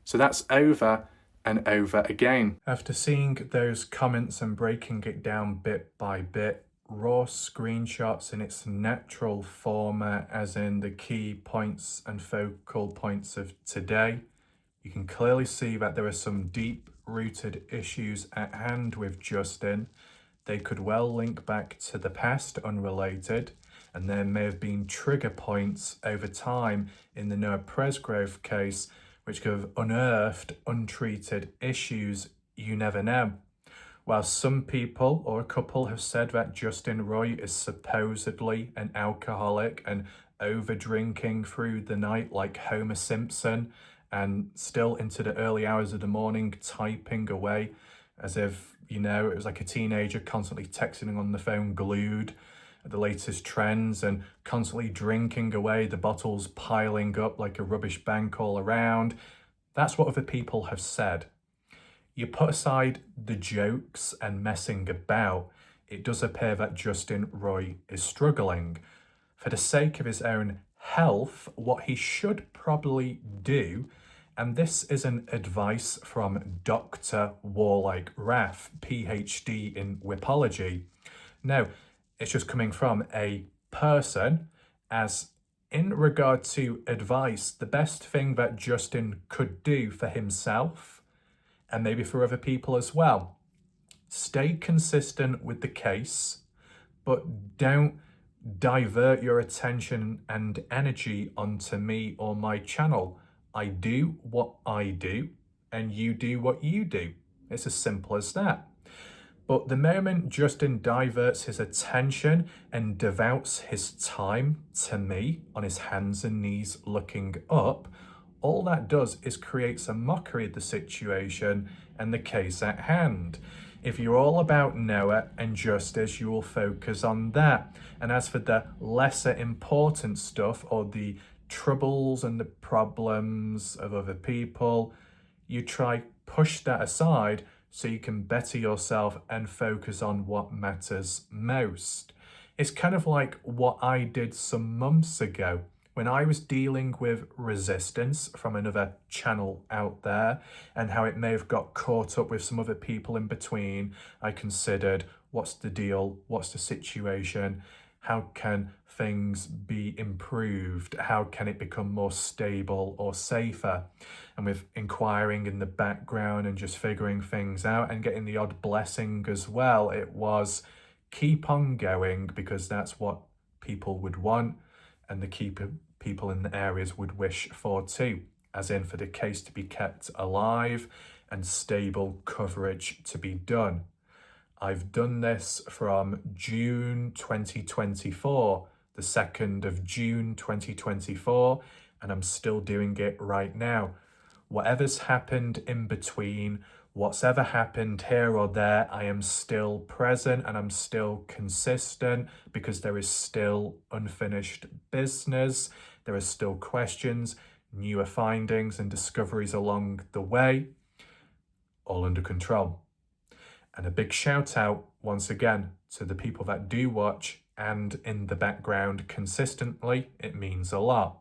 [SPEAKER 1] So that's over and over again. After seeing those comments and breaking it down bit by bit, raw screenshots in its natural format, as in the key points and focal points of today, you can clearly see that there are some deep-rooted issues at hand with Justin. They could well link back to the past unrelated, and there may have been trigger points over time in the Noah Presgrove case which could have unearthed untreated issues. You never know. While some people or a couple have said that Justin Roy is supposedly an alcoholic and over drinking through the night like Homer Simpson and still into the early hours of the morning typing away as if, you know, it was like a teenager constantly texting on the phone, glued at the latest trends and constantly drinking away, the bottles piling up like a rubbish bank all around. That's what other people have said. You put aside the jokes and messing about, it does appear that Justin Roy is struggling. For the sake of his own health, what he should probably do, and this is an advice from Dr. Warlike Raff, PhD in Whipology. Now, it's just coming from a person, as in regard to advice, the best thing that Justin could do for himself, and maybe for other people as well, stay consistent with the case, but don't divert your attention and energy onto me or my channel. I do what I do, and you do what you do. It's as simple as that. But the moment Justin diverts his attention and devotes his time to me on his hands and knees looking up, all that does is creates a mockery of the situation and the case at hand. If you're all about Noah and justice, you will focus on that. And as for the lesser important stuff or the troubles and the problems of other people, you try push that aside so you can better yourself and focus on what matters most. It's kind of like what I did some months ago when I was dealing with resistance from another channel out there and how it may have got caught up with some other people in between. I considered, what's the deal? What's the situation? How can things be improved? How can it become more stable or safer? And with inquiring in the background and just figuring things out and getting the odd blessing as well, it was keep on going, because that's what people would want and the people in the areas would wish for too, as in for the case to be kept alive and stable coverage to be done. I've done this from June 2024, the 2nd of June 2024, and I'm still doing it right now. Whatever's happened in between, what's ever happened here or there, I am still present and I'm still consistent because there is still unfinished business. There are still questions, newer findings and discoveries along the way, all under control. And a big shout out once again to the people that do watch and in the background consistently. It means a lot.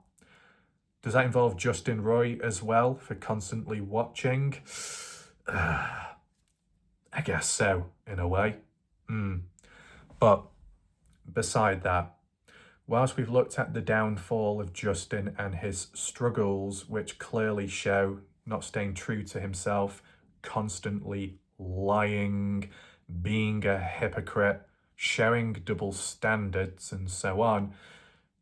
[SPEAKER 1] Does that involve Justin Roy as well for constantly watching? I guess so, in a way. But beside that, whilst we've looked at the downfall of Justin and his struggles, which clearly show not staying true to himself, constantly lying, being a hypocrite, showing double standards and so on,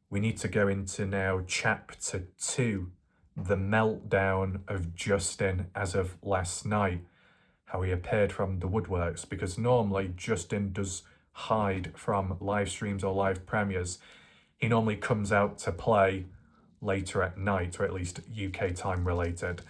[SPEAKER 1] we need to go into now chapter 2, the meltdown of Justin as of last night, how he appeared from the woodworks, because normally Justin does hide from live streams or live premieres. He normally comes out to play later at night, or at least UK time related.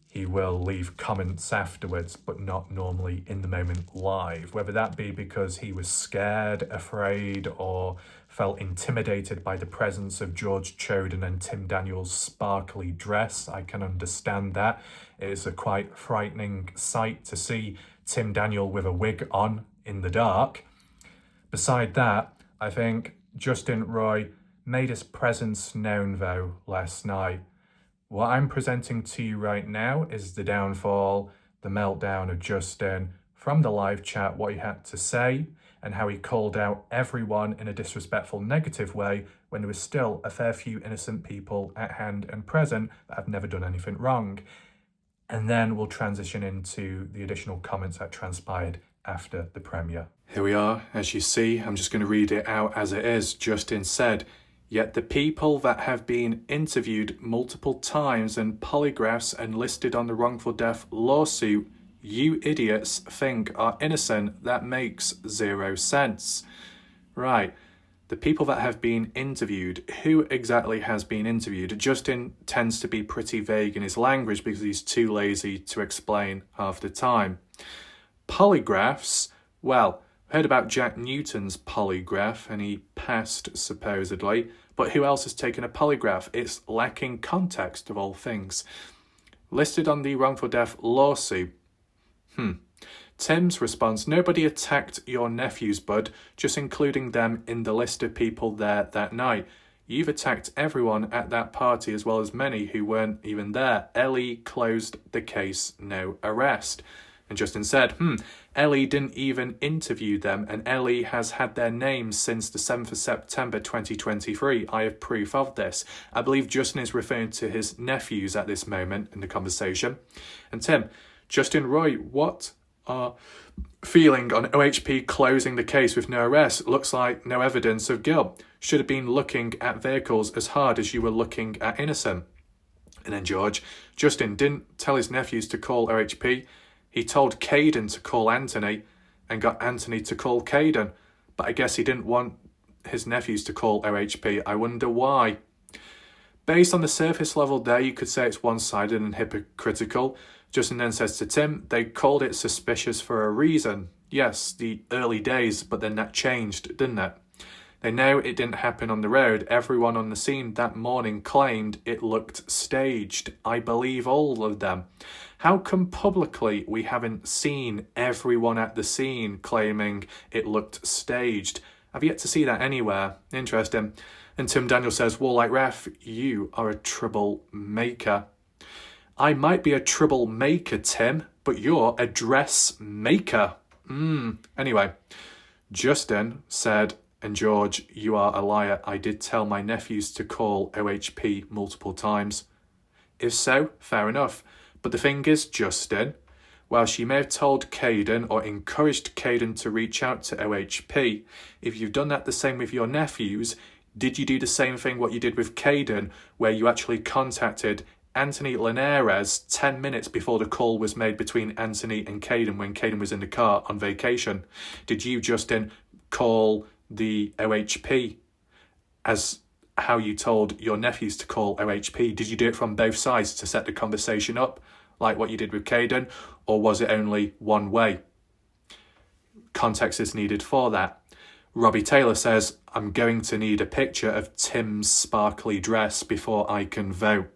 [SPEAKER 1] He will leave comments afterwards, but not normally in the moment live, whether that be because he was scared, afraid, or felt intimidated by the presence of George Choden and Tim Daniels' sparkly dress. I can understand that. It is a quite frightening sight to see Tim Daniel with a wig on in the dark. Beside that, I think Justin Roy made his presence known though last night. What I'm presenting to you right now is the downfall, the meltdown of Justin from the live chat, what he had to say, and how he called out everyone in a disrespectful, negative way when there was still a fair few innocent people at hand and present that have never done anything wrong. And then we'll transition into the additional comments that transpired after the premiere. Here we are, as you see. I'm just going to read it out as it is. Justin said, "Yet the people that have been interviewed multiple times and polygraphs and listed on the wrongful death lawsuit, you idiots think are innocent. That makes zero sense." Right. The people that have been interviewed, who exactly has been interviewed? Justin tends to be pretty vague in his language because he's too lazy to explain half the time. Polygraphs, well, I heard about Jack Newton's polygraph and he passed supposedly, but who else has taken a polygraph? It's lacking context of all things. Listed on the wrongful death lawsuit. Tim's response, "Nobody attacked your nephews, bud, just including them in the list of people there that night. You've attacked everyone at that party as well as many who weren't even there. Ellie closed the case, no arrest." And Justin said, Ellie didn't even interview them, and Ellie has had their names since the 7th of September 2023. I have proof of this. I believe Justin is referring to his nephews at this moment in the conversation. And Tim, Justin Roy, what are feeling on OHP closing the case with no arrest? Looks like no evidence of guilt. Should have been looking at vehicles as hard as you were looking at innocent. And then George, Justin didn't tell his nephews to call OHP. He told Caden to call Anthony and got Anthony to call Caden. But I guess he didn't want his nephews to call OHP. I wonder why. Based on the surface level there, you could say it's one-sided and hypocritical. Justin then says to Tim, they called it suspicious for a reason. Yes, the early days, but then that changed, didn't it? They know it didn't happen on the road. Everyone on the scene that morning claimed it looked staged. I believe all of them. How come publicly we haven't seen everyone at the scene claiming it looked staged? I've yet to see that anywhere. Interesting. And Tim Daniel says, well, like Ref, you are a troublemaker. I might be a troublemaker, Tim, but you're a dressmaker. Anyway, Justin said, and George, you are a liar. I did tell my nephews to call OHP multiple times. If so, fair enough. But the thing is, Justin, while she may have told Caden or encouraged Caden to reach out to OHP, if you've done that the same with your nephews, did you do the same thing what you did with Caden, where you actually contacted Anthony Linares 10 minutes before the call was made between Anthony and Caden when Caden was in the car on vacation? Did you, Justin, call the OHP as how you told your nephews to call OHP? Did you do it from both sides to set the conversation up, like what you did with Caden, or was it only one way? Context is needed for that. Robbie Taylor says, I'm going to need a picture of Tim's sparkly dress before I can vote.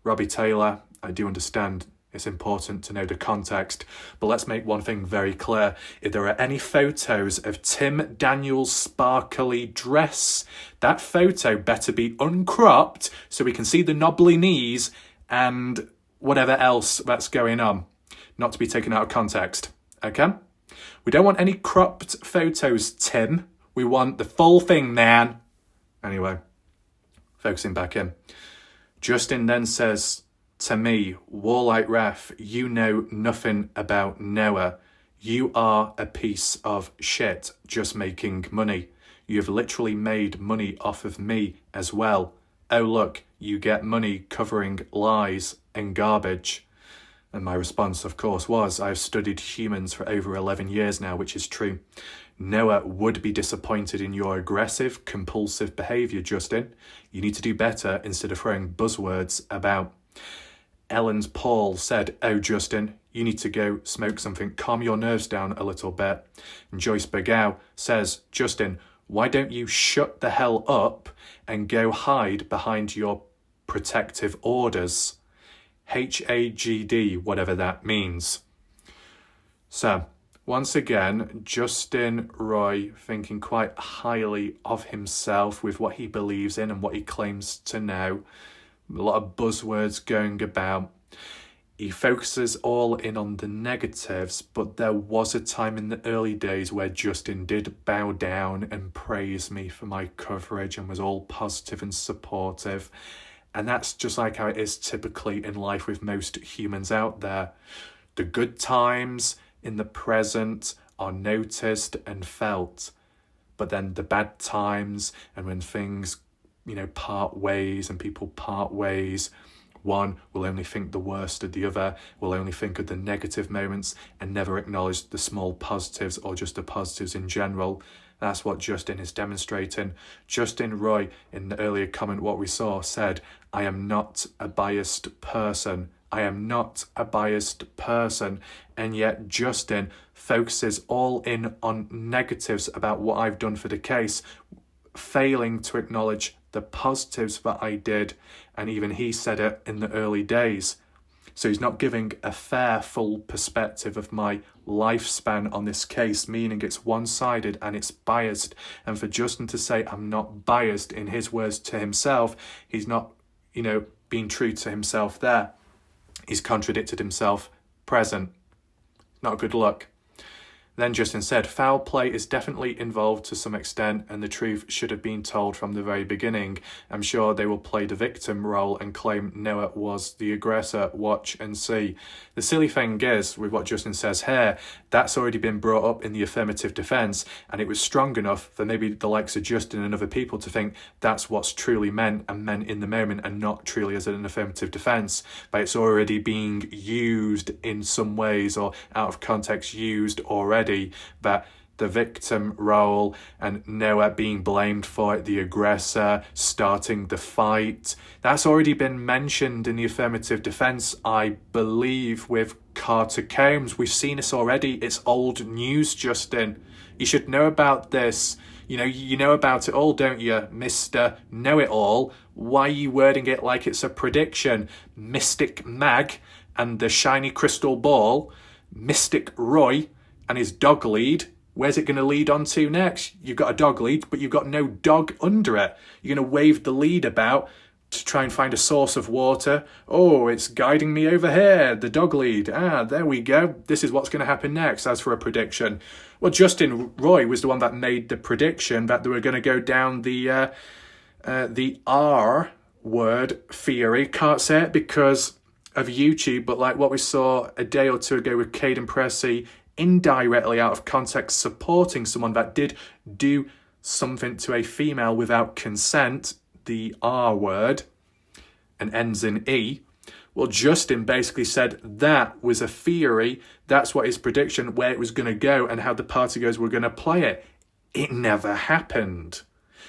[SPEAKER 1] Robbie Taylor, I do understand it's important to know the context, but let's make one thing very clear. If there are any photos of Tim Daniels' sparkly dress, that photo better be uncropped so we can see the knobbly knees and whatever else that's going on. not to be taken out of context, okay? We don't want any cropped photos, Tim. We want the full thing, man. Anyway, focusing back in. Justin then says to me, Warlight Ref, you know nothing about Noah. You are a piece of shit just making money. You've literally made money off of me as well. Oh, look, you get money covering lies and garbage. And my response, of course, was, I've studied humans for over 11 years now, which is true. Noah would be disappointed in your aggressive, compulsive behaviour, Justin. You need to do better instead of throwing buzzwords about. Ellen's Paul said, oh, Justin, you need to go smoke something. Calm your nerves down a little bit. And Joyce Bergow says, Justin, why don't you shut the hell up and go hide behind your protective orders? HAGD, whatever that means. So, once again, Justin Roy thinking quite highly of himself with what he believes in and what he claims to know. A lot of buzzwords going about. He focuses all in on the negatives, but there was a time in the early days where Justin did bow down and praise me for my coverage and was all positive and supportive. And that's just like how it is typically in life with most humans out there. The good times in the present are noticed and felt, but then the bad times and when things, part ways and people part ways, one will only think the worst of the other, will only think of the negative moments and never acknowledge the small positives or just the positives in general. That's what Justin is demonstrating. Justin Roy, in the earlier comment, what we saw, said, I am not a biased person. I am not a biased person. And yet Justin focuses all in on negatives about what I've done for the case, failing to acknowledge the positives that I did. And even he said it in the early days. So he's not giving a fair, full perspective of my lifespan on this case, meaning it's one-sided and it's biased. And for Justin to say I'm not biased, in his words to himself, he's not, being true to himself there. He's contradicted himself present. Not a good look. Then Justin said, foul play is definitely involved to some extent and the truth should have been told from the very beginning. I'm sure they will play the victim role and claim Noah was the aggressor. Watch and see. The silly thing is, with what Justin says here, that's already been brought up in the affirmative defence and it was strong enough for maybe the likes of Justin and other people to think that's what's truly meant and meant in the moment and not truly as an affirmative defence. But it's already being used in some ways or out of context used already. But the victim role and Noah being blamed for it, the aggressor starting the fight, that's already been mentioned in the affirmative defence, I believe, with Carter Combs. We've seen this already. It's old news, Justin. You should know about this. You know about it all, don't you, Mr. Know-It-All? Why are you wording it like it's a prediction? Mystic Mag and the shiny crystal ball, Mystic Roy and his dog lead, where's it going to lead on to next? You've got a dog lead, but you've got no dog under it. You're going to wave the lead about to try and find a source of water. Oh, it's guiding me over here, the dog lead. There we go. This is what's going to happen next, as for a prediction. Well, Justin Roy was the one that made the prediction that they were going to go down the R word theory. Can't say it because of YouTube, but like what we saw a day or two ago with Caden Pressey, indirectly out of context supporting someone that did do something to a female without consent, the R word, and ends in E. Well, Justin basically said that was a theory, that's what his prediction, where it was going to go and how the party goers were going to play it. It never happened.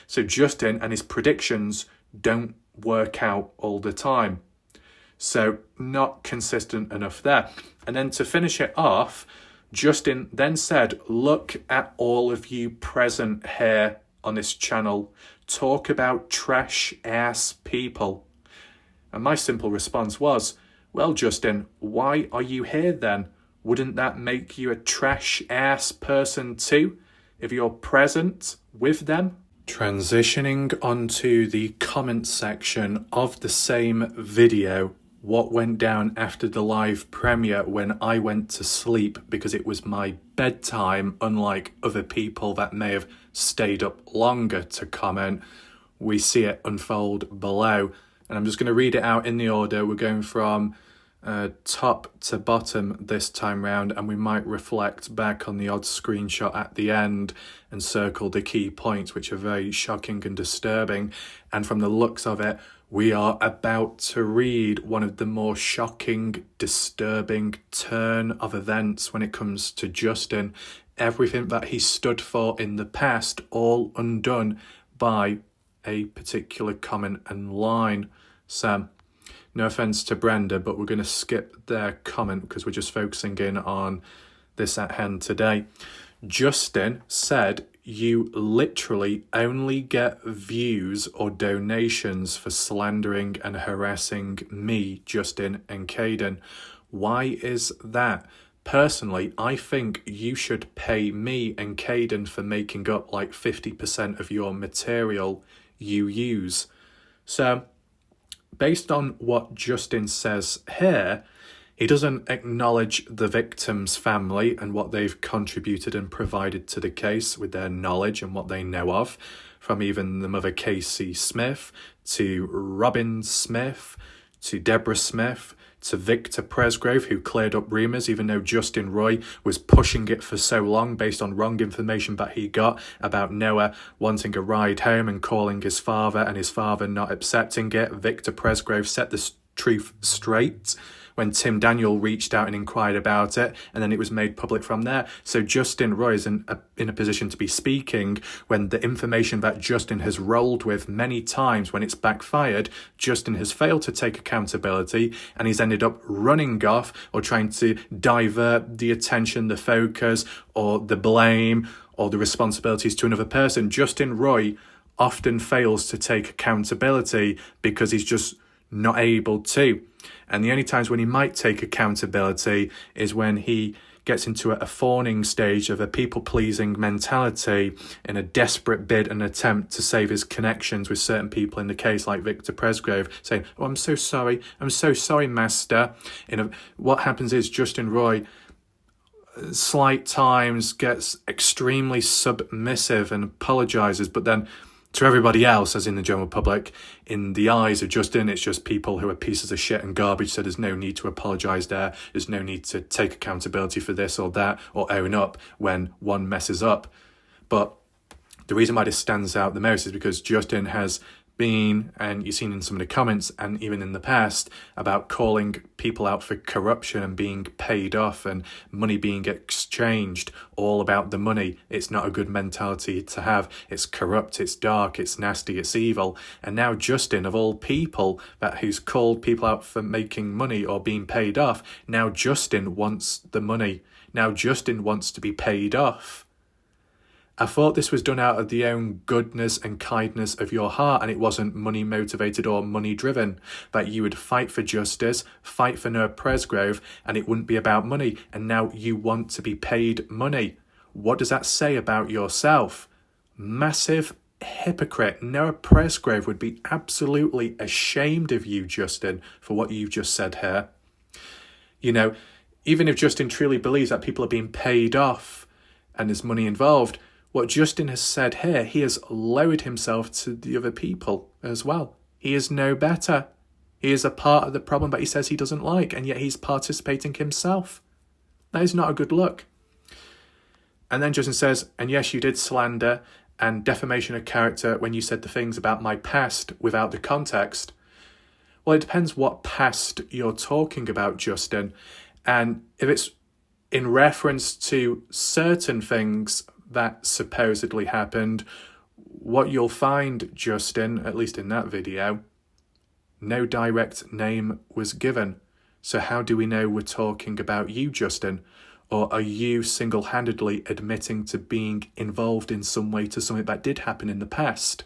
[SPEAKER 1] So Justin and his predictions don't work out all the time. So not consistent enough there. And then to finish it off, Justin then said, look at all of you present here on this channel. Talk about trash ass people. And my simple response was, well, Justin, why are you here then? Wouldn't that make you a trash ass person too, if you're present with them? Transitioning onto the comment section of the same video, what went down after the live premiere when I went to sleep because it was my bedtime, unlike other people that may have stayed up longer to comment. We see it unfold below. And I'm just going to read it out in the order. We're going from top to bottom this time round, and we might reflect back on the odd screenshot at the end and circle the key points, which are very shocking and disturbing. And from the looks of it, we are about to read one of the more shocking, disturbing turn of events when it comes to Justin. Everything that he stood for in the past, all undone by a particular comment and line. So, no offence to Brenda, but we're going to skip their comment because we're just focusing in on this at hand today. Justin said, "You literally only get views or donations for slandering and harassing me, Justin and Caden. Why is that? Personally, I think you should pay me and Caden for making up like 50% of your material you use." So, based on what Justin says here, he doesn't acknowledge the victim's family and what they've contributed and provided to the case with their knowledge and what they know of, from even the mother Casey Smith, to Robin Smith, to Deborah Smith, to Victor Presgrove, who cleared up rumours, even though Justin Roy was pushing it for so long based on wrong information that he got about Noah wanting a ride home and calling his father and his father not accepting it. Victor Presgrove set the truth straight when Tim Daniel reached out and inquired about it, and then it was made public from there. So Justin Roy is in a position to be speaking when the information that Justin has rolled with many times, when it's backfired, Justin has failed to take accountability, and he's ended up running off or trying to divert the attention, the focus, or the blame, or the responsibilities to another person. Justin Roy often fails to take accountability because he's just not able to. And the only times when he might take accountability is when he gets into a fawning stage of a people-pleasing mentality in a desperate bid and attempt to save his connections with certain people in the case, like Victor Presgrove, saying, "Oh, I'm so sorry, master." What happens is Justin Roy slight times gets extremely submissive and apologises, but then to everybody else, as in the general public, in the eyes of Justin, it's just people who are pieces of shit and garbage, so there's no need to apologise there. There's no need to take accountability for this or that or own up when one messes up. But the reason why this stands out the most is because Justin has been, and you've seen in some of the comments and even in the past, about calling people out for corruption and being paid off and money being exchanged, all about the money. It's not a good mentality to have. It's corrupt, it's dark, it's nasty, it's evil. And now Justin, of all people, who's called people out for making money or being paid off, now Justin wants the money. Now Justin wants to be paid off. I thought this was done out of the own goodness and kindness of your heart, and it wasn't money motivated or money driven, that you would fight for justice, fight for Noah Presgrove, and it wouldn't be about money. And now you want to be paid money. What does that say about yourself? Massive hypocrite. Noah Presgrove would be absolutely ashamed of you, Justin, for what you've just said here. You know, even if Justin truly believes that people are being paid off and there's money involved, what Justin has said here, he has lowered himself to the other people as well. He is no better. He is a part of the problem that he says he doesn't like, and yet he's participating himself. That is not a good look. And then Justin says, "And yes, you did slander and defamation of character when you said the things about my past without the context." Well, it depends what past you're talking about, Justin. And if it's in reference to certain things that supposedly happened, what you'll find, Justin, at least in that video, no direct name was given. So how do we know we're talking about you, Justin? Or are you single-handedly admitting to being involved in some way to something that did happen in the past?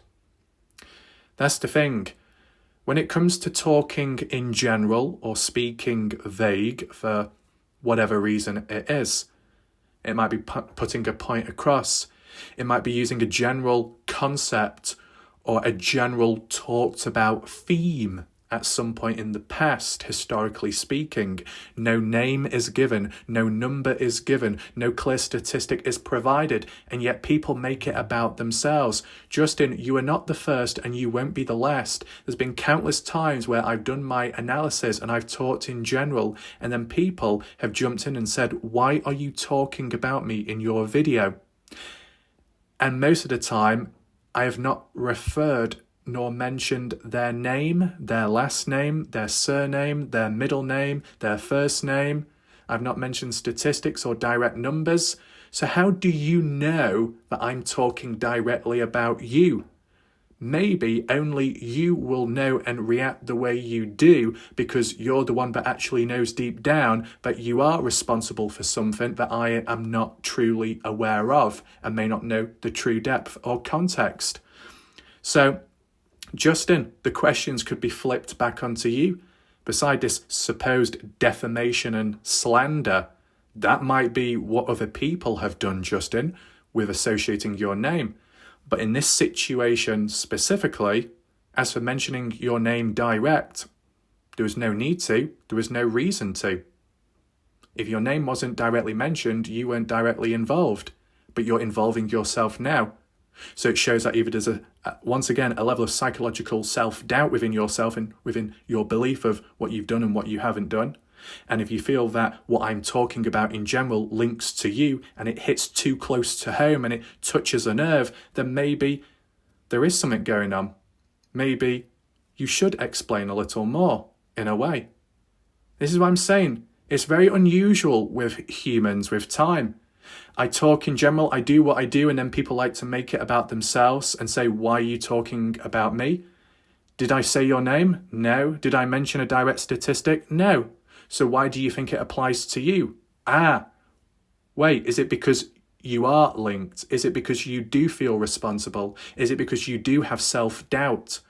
[SPEAKER 1] That's the thing. When it comes to talking in general or speaking vague for whatever reason it is, it might be putting a point across. It might be using a general concept or a general talked about theme at some point in the past, historically speaking. No name is given, no number is given, no clear statistic is provided, and yet people make it about themselves. Justin, you are not the first and you won't be the last. There's been countless times where I've done my analysis and I've talked in general, and then people have jumped in and said, why are you talking about me in your video? And most of the time, I have not referred nor mentioned their name, their last name, their surname, their middle name, their first name. I've not mentioned statistics or direct numbers. So how do you know that I'm talking directly about you? Maybe only you will know and react the way you do because you're the one that actually knows deep down that you are responsible for something that I am not truly aware of and may not know the true depth or context. So, Justin, the questions could be flipped back onto you. Beside this supposed defamation and slander, that might be what other people have done, Justin, with associating your name. But in this situation specifically, as for mentioning your name direct, there was no need to, there was no reason to. If your name wasn't directly mentioned, you weren't directly involved, but you're involving yourself now. So it shows that either there's once again, a level of psychological self-doubt within yourself and within your belief of what you've done and what you haven't done. And if you feel that what I'm talking about in general links to you and it hits too close to home and it touches a nerve, then maybe there is something going on. Maybe you should explain a little more in a way. This is what I'm saying. It's very unusual with humans with time. I talk in general, I do what I do, and then people like to make it about themselves and say, why are you talking about me? Did I say your name? No. Did I mention a direct statistic? No. So why do you think it applies to you? Wait, is it because you are linked? Is it because you do feel responsible? Is it because you do have self-doubt?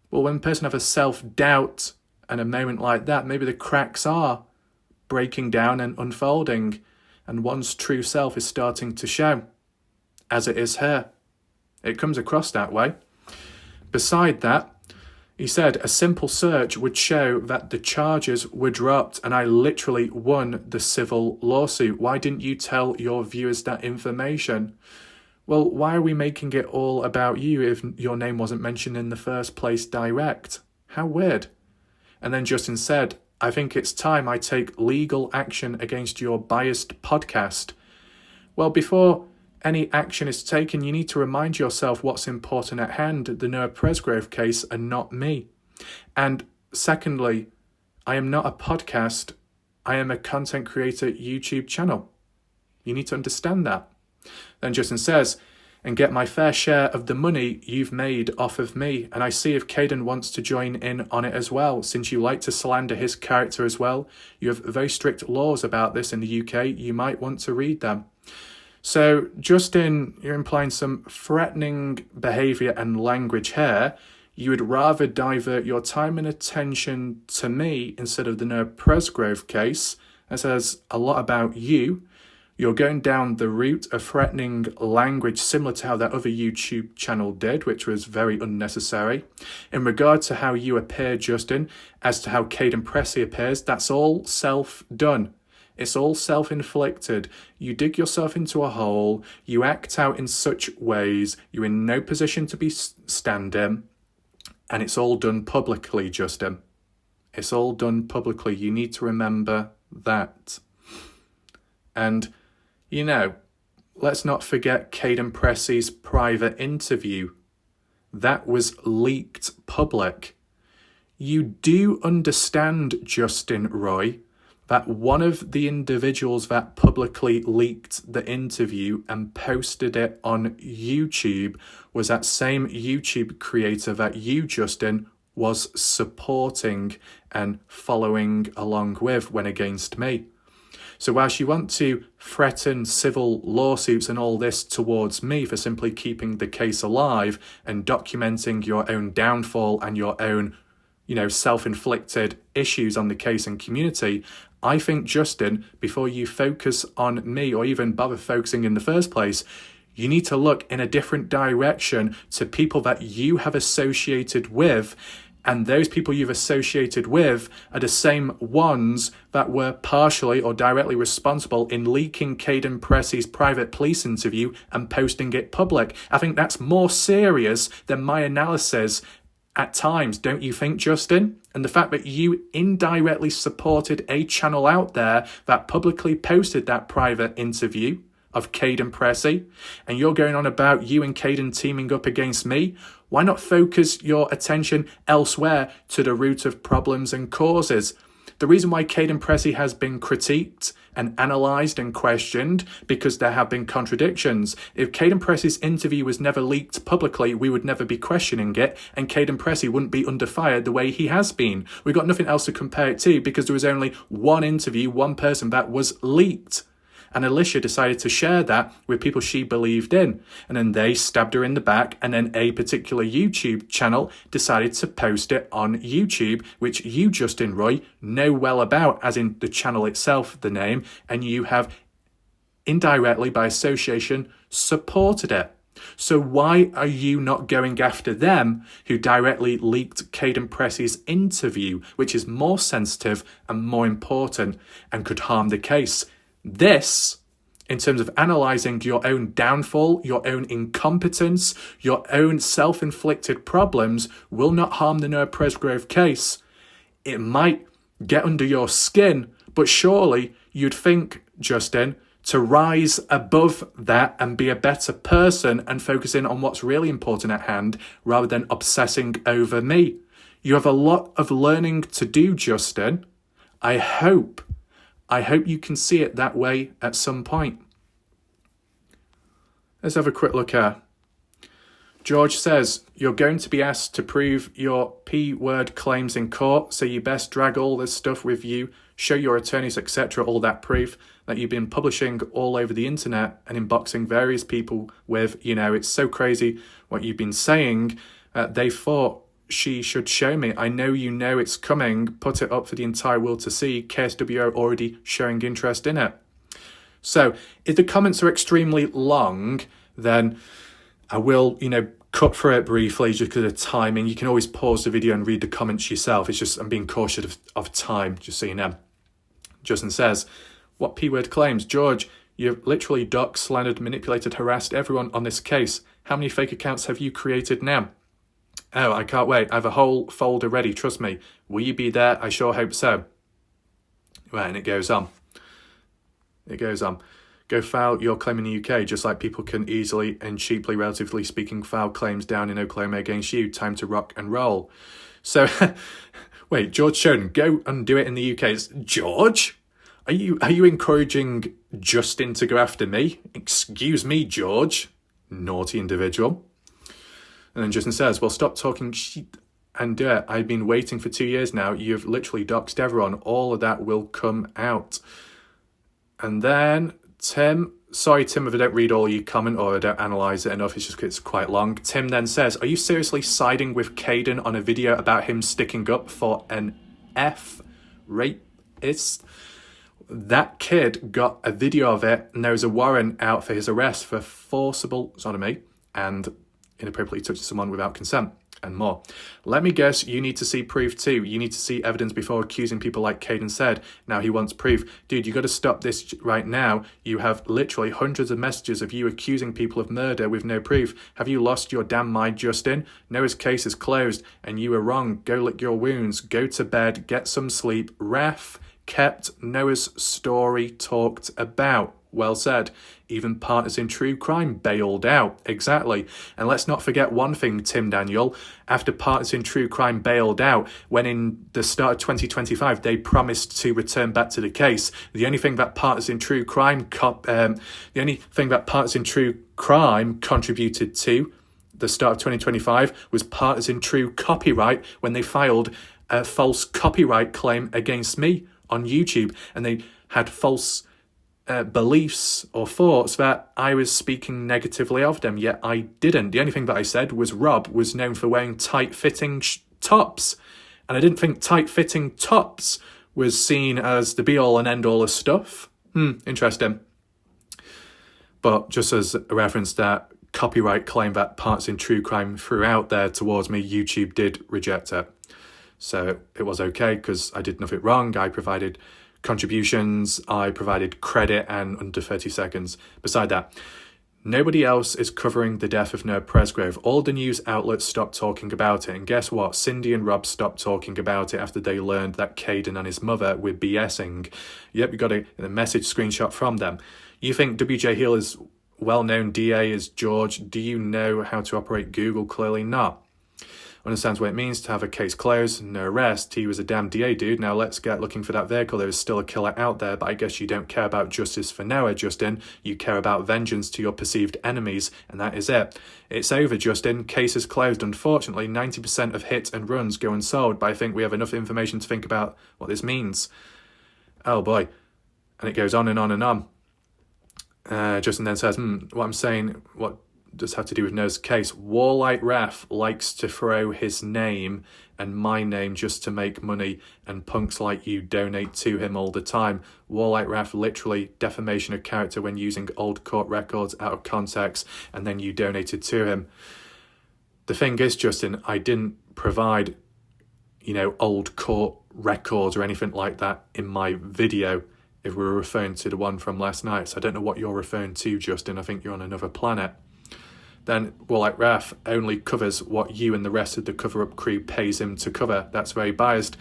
[SPEAKER 1] Well, when a person has a self-doubt and a moment like that, maybe the cracks are breaking down and unfolding, and one's true self is starting to show, as it is here. It comes across that way. Beside that, he said a simple search would show that the charges were dropped and I literally won the civil lawsuit. Why didn't you tell your viewers that information? Well, why are we making it all about you if your name wasn't mentioned in the first place direct? How weird. And then Justin said, I think it's time I take legal action against your biased podcast. Well, before any action is taken, you need to remind yourself what's important at hand, the Noah Presgrove case and not me. And secondly, I am not a podcast. I am a content creator YouTube channel. You need to understand that. Then Justin says, and get my fair share of the money you've made off of me. And I see if Caden wants to join in on it as well. Since you like to slander his character as well, you have very strict laws about this in the UK. You might want to read them. So, Justin, you're implying some threatening behaviour and language here. You would rather divert your time and attention to me instead of the Noah Presgrove case. That says a lot about you. You're going down the route of threatening language similar to how that other YouTube channel did, which was very unnecessary. In regard to how you appear, Justin, as to how Caden Pressey appears, that's all self-done. It's all self-inflicted. You dig yourself into a hole, you act out in such ways, you're in no position to be standing, and it's all done publicly, Justin. It's all done publicly. You need to remember that. And you know, let's not forget Caden Pressey's private interview. That was leaked public. You do understand, Justin Roy, that one of the individuals that publicly leaked the interview and posted it on YouTube was that same YouTube creator that you, Justin, was supporting and following along with when against me. So whilst you want to threaten civil lawsuits and all this towards me for simply keeping the case alive and documenting your own downfall and your own, self-inflicted issues on the case and community, I think, Justin, before you focus on me or even bother focusing in the first place, you need to look in a different direction to people that you have associated with And those people you've associated with are the same ones that were partially or directly responsible in leaking Caden Pressey's private police interview and posting it public. I think that's more serious than my analysis at times, don't you think, Justin? And the fact that you indirectly supported a channel out there that publicly posted that private interview of Caden Pressey, and you're going on about you and Caden teaming up against me. Why not focus your attention elsewhere to the root of problems and causes? The reason why Caden Pressey has been critiqued and analysed and questioned, because there have been contradictions. If Caden Pressey's interview was never leaked publicly, we would never be questioning it, and Caden Pressey wouldn't be under fire the way he has been. We've got nothing else to compare it to, because there was only one interview, one person that was leaked. And Alicia decided to share that with people she believed in. And then they stabbed her in the back. And then a particular YouTube channel decided to post it on YouTube, which you, Justin Roy, know well about, as in the channel itself, the name. And you have indirectly, by association, supported it. So why are you not going after them who directly leaked Caden Pressey's interview, which is more sensitive and more important and could harm the case? This, in terms of analysing your own downfall, your own incompetence, your own self-inflicted problems, will not harm the Noah Presgrove case. It might get under your skin, but surely you'd think, Justin, to rise above that and be a better person and focus in on what's really important at hand rather than obsessing over me. You have a lot of learning to do, Justin. I hope you can see it that way at some point. Let's have a quick look here. George says, you're going to be asked to prove your P-word claims in court, so you best drag all this stuff with you, show your attorneys, etc., all that proof that you've been publishing all over the internet and inboxing various people with. You know, it's so crazy what you've been saying. They thought she should show me. I know you know it's coming. Put it up for the entire world to see. KSWO already showing interest in it. So if the comments are extremely long, then I will, cut through it briefly just because of timing. You can always pause the video and read the comments yourself. It's just I'm being cautious of time, just so you know. Justin says, what P-word claims? George, you've literally doxed, slandered, manipulated, harassed everyone on this case. How many fake accounts have you created now? Oh, I can't wait. I have a whole folder ready, trust me. Will you be there? I sure hope so. Right, and it goes on. Go file your claim in the UK, just like people can easily and cheaply, relatively speaking, file claims down in Oklahoma against you. Time to rock and roll. So, wait, George Sheridan, go and do it in the UK. It's, George? Are you encouraging Justin to go after me? Excuse me, George. Naughty individual. And then Justin says, well, stop talking shit and do it. I've been waiting for 2 years now. You've literally doxed everyone. All of that will come out. And then Tim, sorry, Tim, if I don't read all your comment or I don't analyse it enough, it's just because it's quite long. Tim then says, are you seriously siding with Caden on a video about him sticking up for an F rapist? That kid got a video of it and there was a warrant out for his arrest for forcible sodomy and inappropriately touching someone without consent and more. Let me guess, you need to see proof too. You need to see evidence before accusing people like Caden said. Now he wants proof. Dude, you got to stop this right now. You have literally hundreds of messages of you accusing people of murder with no proof. Have you lost your damn mind, Justin? Noah's case is closed and you were wrong. Go lick your wounds. Go to bed. Get some sleep. Ref kept Noah's story talked about. Well said. Even partners in true crime bailed out. Exactly. And let's not forget one thing, Tim Daniel. After partners in true crime bailed out, when in the start of 2025 they promised to return back to the case, the only thing that partners in true crime contributed to the start of 2025 was partners in true copyright when they filed a false copyright claim against me on YouTube, and they had false beliefs or thoughts that I was speaking negatively of them, yet I didn't. The only thing that I said was Rob was known for wearing tight-fitting tops, and I didn't think tight-fitting tops was seen as the be-all and end-all of stuff. Interesting. But just as a reference, that copyright claim that parts in true crime threw out there towards me, YouTube did reject it. So it was okay because I did nothing wrong. I provided contributions, I provided credit, and under 30 seconds. Beside that, nobody else is covering the death of Nerd Presgrove. All the news outlets stopped talking about it. And guess what? Cindy and Rob stopped talking about it after they learned that Caden and his mother were BSing. Yep, we got a message screenshot from them. You think WJ Hill is well-known DA is George? Do you know how to operate Google? Clearly not. Understands what it means to have a case closed, no arrest. He was a damn DA, dude. Now let's get looking for that vehicle. There is still a killer out there, but I guess you don't care about justice for Noah, Justin. You care about vengeance to your perceived enemies, and that is it. It's over, Justin. Case is closed. Unfortunately, 90% of hits and runs go unsolved, but I think we have enough information to think about what this means. Oh boy. And it goes on and on and on. Justin then says, what I'm saying, what does have to do with Noah's case? Warlight Ref likes to throw his name and my name just to make money, and punks like you donate to him all the time. Warlight Ref, literally defamation of character when using old court records out of context, and then you donated to him. The thing is, Justin, I didn't provide, old court records or anything like that in my video, if we were referring to the one from last night. So I don't know what you're referring to, Justin. I think you're on another planet. Then Warlight Ref only covers what you and the rest of the cover-up crew pays him to cover. That's very biased.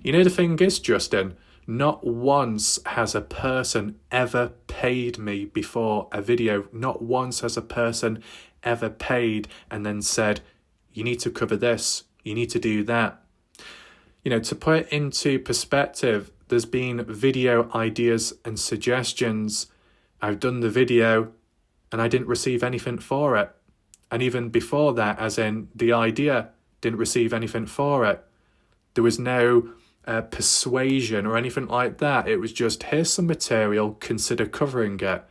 [SPEAKER 1] The thing is, Justin, not once has a person ever paid me before a video. Not once has a person ever paid and then said, you need to cover this, you need to do that. To put it into perspective, there's been video ideas and suggestions. I've done the video and I didn't receive anything for it. And even before that, as in the idea, didn't receive anything for it. There was no persuasion or anything like that. It was just, here's some material, consider covering it.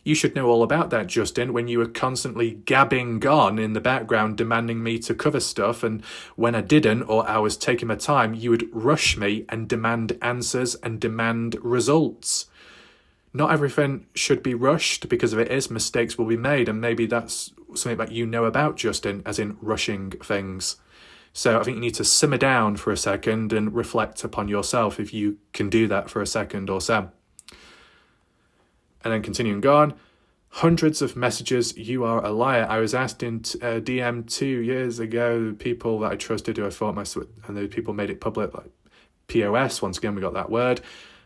[SPEAKER 1] You should know all about that, Justin, when you were constantly gabbing on in the background demanding me to cover stuff, and when I didn't or I was taking my time, you would rush me and demand answers and demand results. Not everything should be rushed, because if it is, mistakes will be made, and maybe that's something that you know about, Justin, as in rushing things. So I think you need to simmer down for a second and reflect upon yourself, if you can do that for a second or so. And then continuing on, hundreds of messages, you are a liar. I was asked in DM 2 years ago, people that I trusted who I thought and the people made it public, like POS, once again we got that word,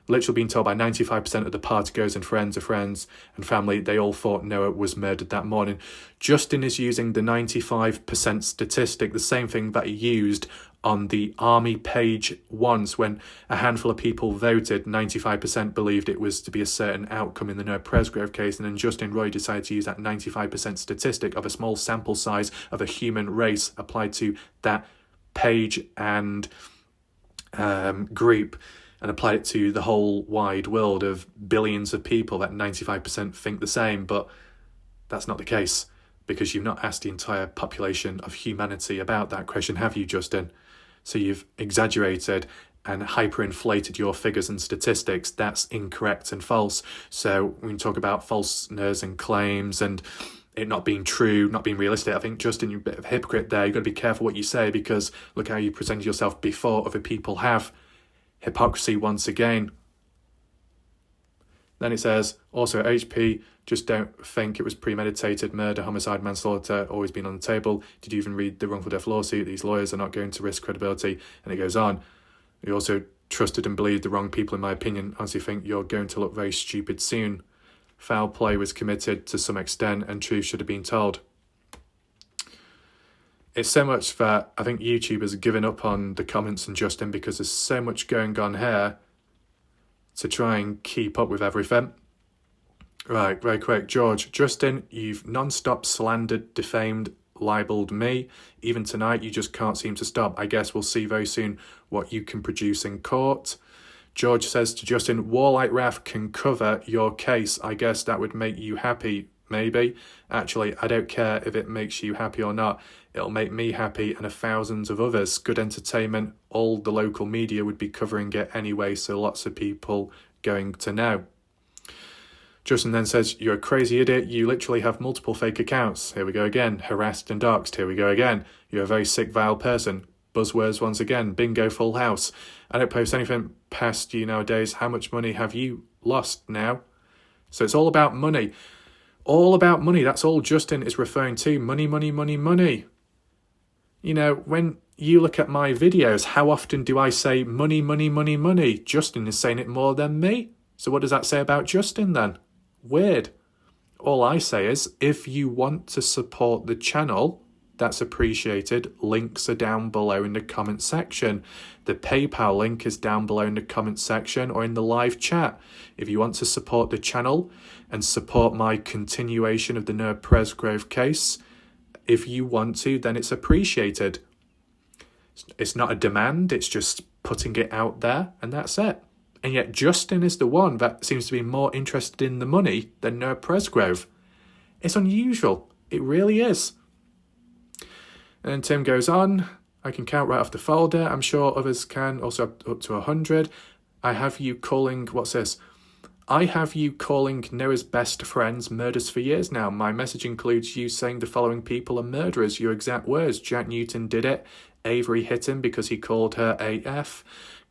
[SPEAKER 1] literally being told by 95% of the partygoers and friends of friends and family, they all thought Noah was murdered that morning. Justin is using the 95% statistic, the same thing that he used on the army page once when a handful of people voted. 95% believed it was to be a certain outcome in the Noah Presgrove case, and then Justin Roy decided to use that 95% statistic of a small sample size of a human race applied to that page and group, and applied it to the whole wide world of billions of people that 95% think the same. But that's not the case, because you've not asked the entire population of humanity about that question, have you, Justin? So you've exaggerated and hyperinflated your figures and statistics. That's incorrect and false. So when you talk about falseness and claims and it not being true, not being realistic, I think, Justin, you're a bit of a hypocrite there. You've got to be careful what you say, because look how you presented yourself before other people have. Hypocrisy once again. Then it says, also HP, just don't think it was premeditated murder, homicide, manslaughter, always been on the table. Did you even read the wrongful death lawsuit? These lawyers are not going to risk credibility. And it goes on. You also trusted and believed the wrong people, in my opinion. I honestly think you're going to look very stupid soon. Foul play was committed to some extent, and truth should have been told. It's so much that I think YouTube has given up on the comments and Justin, because there's so much going on here to try and keep up with everything. Right, very quick. George, Justin, you've non-stop slandered, defamed, libelled me. Even tonight, you just can't seem to stop. I guess we'll see very soon what you can produce in court. George says to Justin, Warlight Raf can cover your case. I guess that would make you happy, maybe. Actually, I don't care if it makes you happy or not. It'll make me happy and thousands of others. Good entertainment. All the local media would be covering it anyway, so lots of people going to know. Justin then says, you're a crazy idiot. You literally have multiple fake accounts. Here we go again. Harassed and doxed. Here we go again. You're a very sick, vile person. buzzwords once again, bingo, full house. I don't post anything past you nowadays. How much money have you lost now? So it's all about money. All about money. That's all Justin is referring to. Money, money, money, money. You know, when you look at my videos, how often do I say money, money, money, money? Justin is saying it more than me. So what does that say about Justin then? Weird. All I say is, if you want to support the channel, that's appreciated. Links are down below in the comment section. The PayPal link is down below in the comment section or in the live chat. If you want to support the channel and support my continuation of the Nerd Presgrove case, if you want to, then it's appreciated. It's not a demand, it's just putting it out there, and that's it. And yet Justin is the one that seems to be more interested in the money than Nerd Presgrove. It's unusual. It really is. And then Tim goes on, I can count right off the folder. I'm sure others can, also up to 100. I have you calling, what's this? I have you calling Noah's best friends murderers for years now. My message includes you saying the following people are murderers. Your exact words. Jack Newton did it. Avery hit him because he called her AF.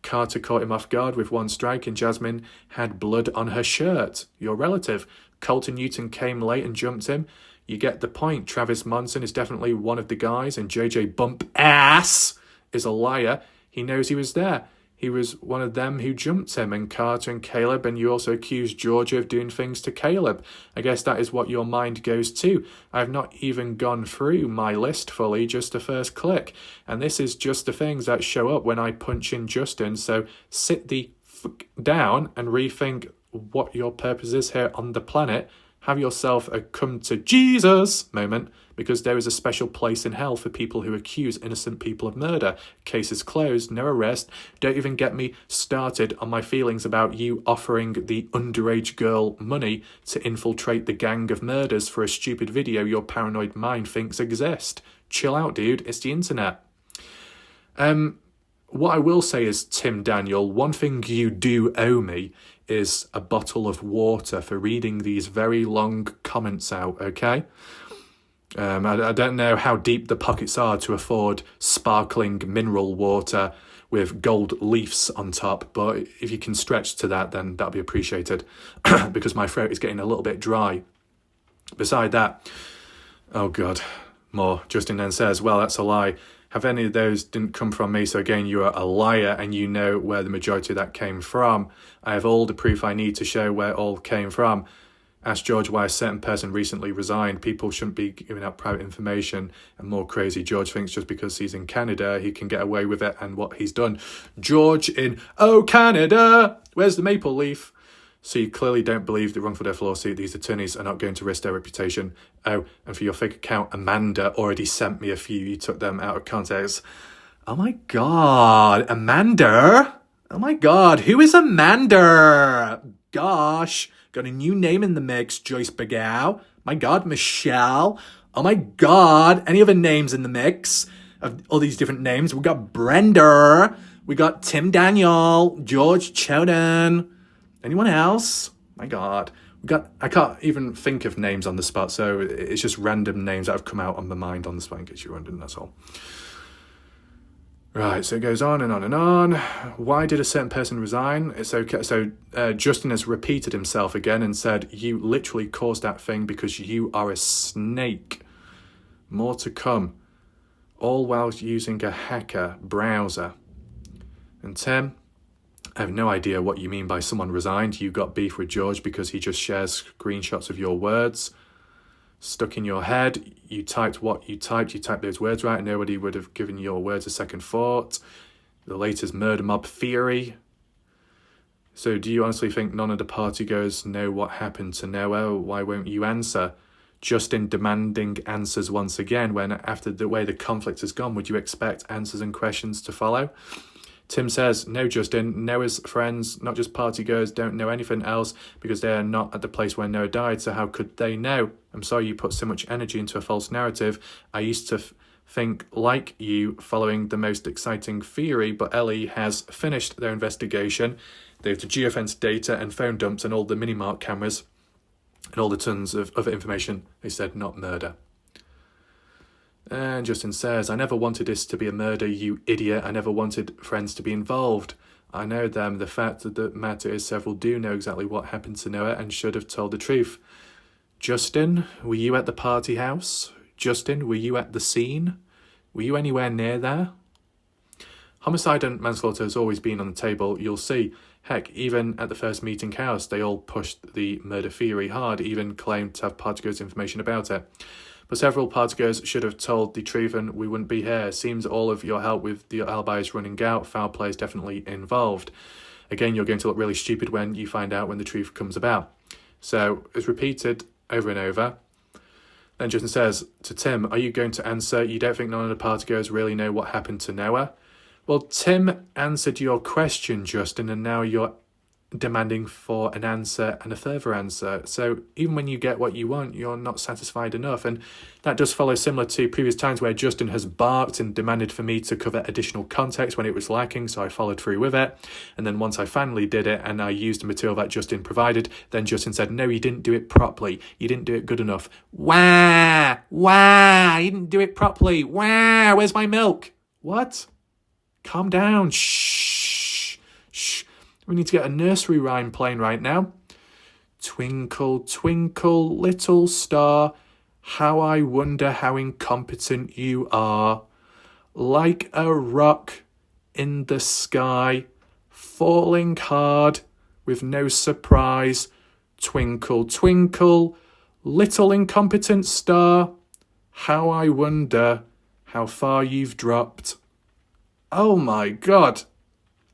[SPEAKER 1] Carter caught him off guard with one strike, and Jasmine had blood on her shirt. Your relative. Colton Newton came late and jumped him. You get the point. Travis Monson is definitely one of the guys, and JJ Bump Ass is a liar. He knows he was there. He was one of them who jumped him, and Carter and Caleb, and you also accused Georgia of doing things to Caleb. I guess that is what your mind goes to. I have not even gone through my list fully, just the first click. And this is just the things that show up when I punch in Justin, so sit the fuck down and rethink what your purpose is here on the planet. Have yourself a come to Jesus moment, because there is a special place in hell for people who accuse innocent people of murder. Case is closed, no arrest. Don't even get me started on my feelings about you offering the underage girl money to infiltrate the gang of murders for a stupid video your paranoid mind thinks exist. Chill out, dude. It's the internet. What I will say is, Tim Daniel, one thing you do owe me is a bottle of water for reading these very long comments out, okay? I don't know how deep the pockets are to afford sparkling mineral water with gold leaves on top, but if you can stretch to that, then that'll be appreciated, because my throat is getting a little bit dry. Beside that, oh God, more. Justin then says, well, that's a lie. Have any of those didn't come from me, so again, you are a liar, and you know where the majority of that came from. I have all the proof I need to show where it all came from. Ask George why a certain person recently resigned. People shouldn't be giving out private information. And more crazy, George thinks just because he's in Canada, he can get away with it, and what he's done. George in, oh, Canada, where's the maple leaf? So you clearly don't believe the wrongful death lawsuit. These attorneys are not going to risk their reputation. Oh, and for your fake account, Amanda already sent me a few. You took them out of context. Oh my God, Amanda? Oh my God, who is Amanda? Gosh, got a new name in the mix, Joyce Bagow. My God, Michelle. Oh my God, any other names in the mix of all these different names? We got Brenda. We got Tim Daniel, George Choden. Anyone else? My God. I can't even think of names on the spot, so it's just random names that have come out on my mind on the spot in case you're wondering, that's all. Right, so it goes on and on and on. Why did a certain person resign? It's okay. So Justin has repeated himself again and said, you literally caused that thing because you are a snake. More to come. All while using a hacker browser. And Tim, I have no idea what you mean by someone resigned. You got beef with George because he just shares screenshots of your words. Stuck in your head. You typed what you typed. You typed those words right, and nobody would have given your words a second thought. The latest murder mob theory. So do you honestly think none of the partygoers know what happened to Noah? Why won't you answer? Justin demanding answers once again, when after the way the conflict has gone, would you expect answers and questions to follow? Tim says, no, Justin, Noah's friends, not just partygoers, don't know anything else because they are not at the place where Noah died, so how could they know? I'm sorry you put so much energy into a false narrative. I used to think like you, following the most exciting theory, but Ellie has finished their investigation. They have the geofence data and phone dumps and all the mini-mark cameras and all the tons of other information. They said not murder. And Justin says, I never wanted this to be a murder, you idiot. I never wanted friends to be involved. I know them. The fact of the matter is several do know exactly what happened to Noah and should have told the truth. Justin, were you at the party house? Justin, were you at the scene? Were you anywhere near there? Homicide and manslaughter has always been on the table, you'll see. Heck, even at the first meeting house, they all pushed the murder theory hard, even claimed to have partygoers information about it. But several partygoers should have told the truth and we wouldn't be here. Seems all of your help with the alibis running out, foul play is definitely involved. Again, you're going to look really stupid when you find out when the truth comes about. So, it's repeated over and over. Then Justin says to Tim, are you going to answer? You don't think none of the partygoers really know what happened to Noah? Well, Tim answered your question, Justin, and now you're demanding for an answer and a further answer. So even when you get what you want, you're not satisfied enough. And that does follow similar to previous times where Justin has barked and demanded for me to cover additional context when it was lacking, so I followed through with it. And then once I finally did it and I used the material that Justin provided, then Justin said, no, you didn't do it properly. You didn't do it good enough. Wah! Wah! You didn't do it properly. Wah! Where's my milk? What? Calm down. Shh. Shh. We need to get a nursery rhyme playing right now. Twinkle, twinkle, little star, how I wonder how incompetent you are. Like a rock in the sky, falling hard with no surprise. Twinkle, twinkle, little incompetent star, how I wonder how far you've dropped. Oh my God.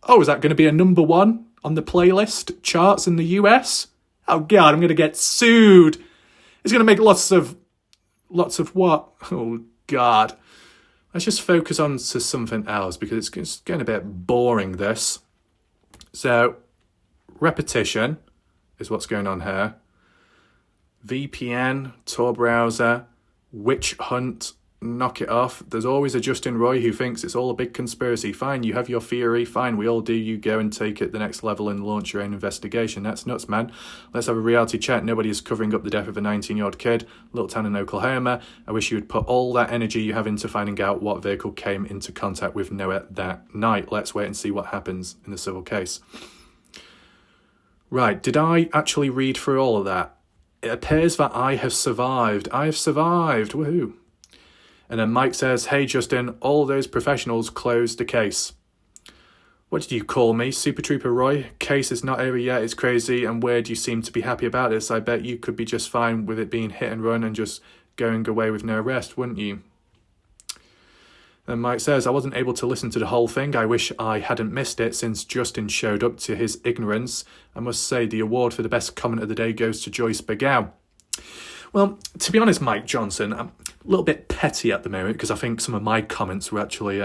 [SPEAKER 1] Oh, is that going to be a number one on the playlist charts in the US? Oh God, I'm going to get sued. It's going to make lots of what? Oh God. Let's just focus on to something else because it's getting a bit boring, this. So, repetition is what's going on here. VPN, Tor browser, witch hunt, knock it off. There's always a Justin Roy who thinks it's all a big conspiracy. Fine, you have your theory. Fine, we all do. You go and take it the next level and launch your own investigation. That's nuts, man. Let's have a reality check. Nobody is covering up the death of a 19-year-old kid, little town in Oklahoma. I wish you would put all that energy you have into finding out what vehicle came into contact with Noah that night. Let's wait and see what happens in the civil case. Right, did I actually read through all of that? It appears that I have survived. I have survived. Woohoo. And then Mike says, hey, Justin, all those professionals closed the case. What did you call me, Super Trooper Roy? Case is not over yet. It's crazy and weird. You seem to be happy about this. I bet you could be just fine with it being hit and run and just going away with no arrest, wouldn't you? And Mike says, I wasn't able to listen to the whole thing. I wish I hadn't missed it since Justin showed up to his ignorance. I must say the award for the best comment of the day goes to Joyce Begow. Well, to be honest, Mike Johnson, I'm a little bit petty at the moment because I think some of my comments were actually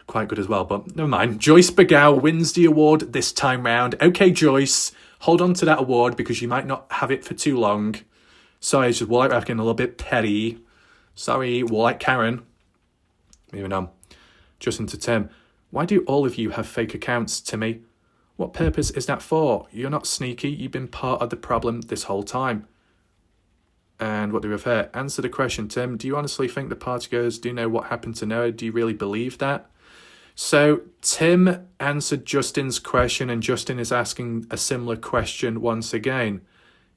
[SPEAKER 1] quite good as well. But never mind. Joyce Begow wins the award this time round. Okay, Joyce, hold on to that award because you might not have it for too long. Sorry, it's just Warlight Rapkin, a little bit petty. Sorry, Warlight Karen. Moving on. Justin to Tim. Why do all of you have fake accounts, Timmy? What purpose is that for? You're not sneaky. You've been part of the problem this whole time. And what do we have here? Answer the question, Tim. Do you honestly think the partygoers do know what happened to Noah? Do you really believe that? So Tim answered Justin's question and Justin is asking a similar question once again.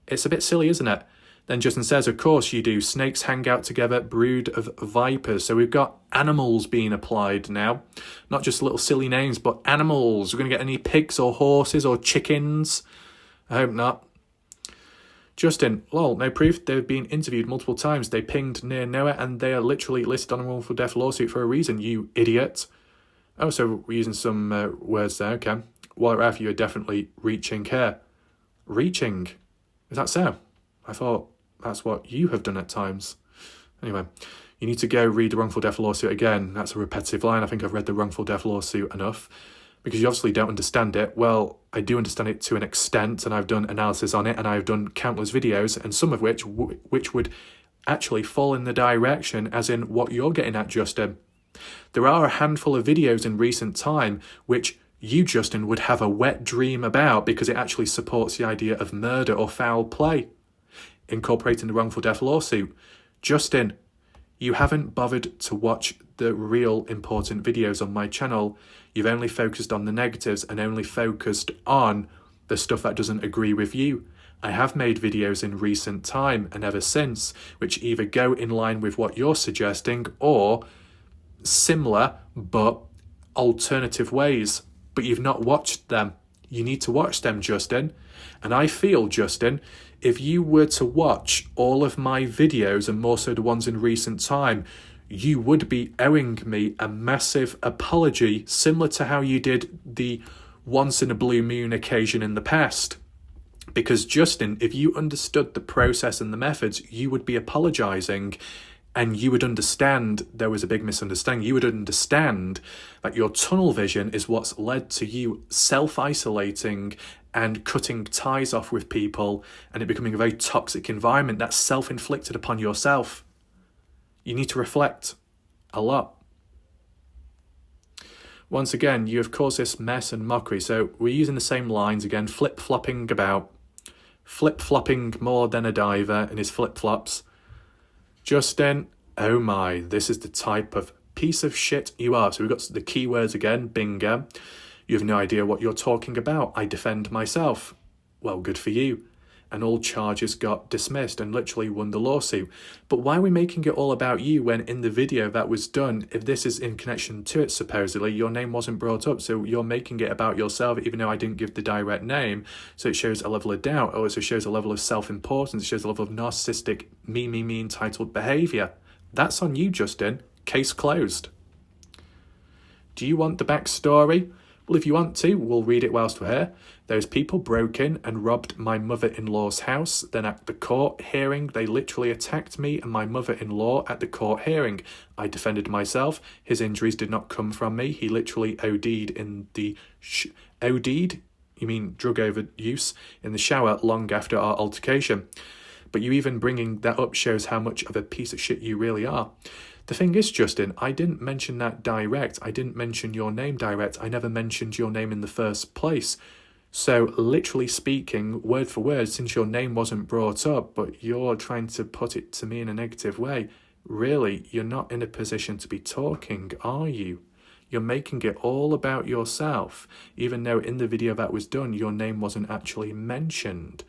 [SPEAKER 1] It's a bit silly, isn't it? Then Justin says, of course you do. Snakes hang out together, brood of vipers. So we've got animals being applied now. Not just little silly names, but animals. We're going to get any pigs or horses or chickens? I hope not. Justin, lol, no proof. They've been interviewed multiple times. They pinged near Noah and they are literally listed on a wrongful death lawsuit for a reason, you idiot. Oh, so we're using some words there, okay. While Ralph, you're definitely reaching here. Reaching? Is that so? I thought that's what you have done at times. Anyway, you need to go read the wrongful death lawsuit again. That's a repetitive line. I think I've read the wrongful death lawsuit enough. Because you obviously don't understand it. Well, I do understand it to an extent, and I've done analysis on it, and I've done countless videos, and some of which would actually fall in the direction as in what you're getting at, Justin. There are a handful of videos in recent time which you, Justin, would have a wet dream about because it actually supports the idea of murder or foul play, incorporating the wrongful death lawsuit. Justin, You haven't bothered to watch the real important videos on my channel. You've only focused on the negatives and only focused on the stuff that doesn't agree with you. I have made videos in recent time and ever since which either go in line with what you're suggesting or similar but alternative ways, but you've not watched them. You need to watch them, Justin. And I feel, Justin, if you were to watch all of my videos, and more so the ones in recent time, you would be owing me a massive apology, similar to how you did the once in a blue moon occasion in the past. Because, Justin, if you understood the process and the methods, you would be apologising, and you would understand there was a big misunderstanding. You would understand that your tunnel vision is what's led to you self-isolating and cutting ties off with people, and it becoming a very toxic environment that's self-inflicted upon yourself. You need to reflect a lot. Once again, you have caused this mess and mockery. So we're using the same lines again, flip-flopping about, flip-flopping more than a diver in his flip-flops. Justin, oh my, this is the type of piece of shit you are. So we've got the keywords again, bingo. You have no idea what you're talking about. I defend myself. Well, good for you. And all charges got dismissed and literally won the lawsuit. But why are we making it all about you when in the video that was done, if this is in connection to it, supposedly, your name wasn't brought up. So you're making it about yourself, even though I didn't give the direct name. So it shows a level of doubt. It also shows a level of self-importance. It shows a level of narcissistic, me entitled behaviour. That's on you, Justin. Case closed. Do you want the backstory? Well, if you want to, we'll read it whilst we're here. Those people broke in and robbed my mother-in-law's house. Then at the court hearing, they literally attacked me and my mother-in-law at the court hearing. I defended myself. His injuries did not come from me. He literally OD'd in the... OD'd? You mean drug overuse? In the shower long after our altercation. But you even bringing that up shows how much of a piece of shit you really are. The thing is, Justin, I didn't mention that direct. I didn't mention your name direct. I never mentioned your name in the first place. So, literally speaking, word for word, since your name wasn't brought up, but you're trying to put it to me in a negative way, really, you're not in a position to be talking, are you? You're making it all about yourself, even though in the video that was done, your name wasn't actually mentioned.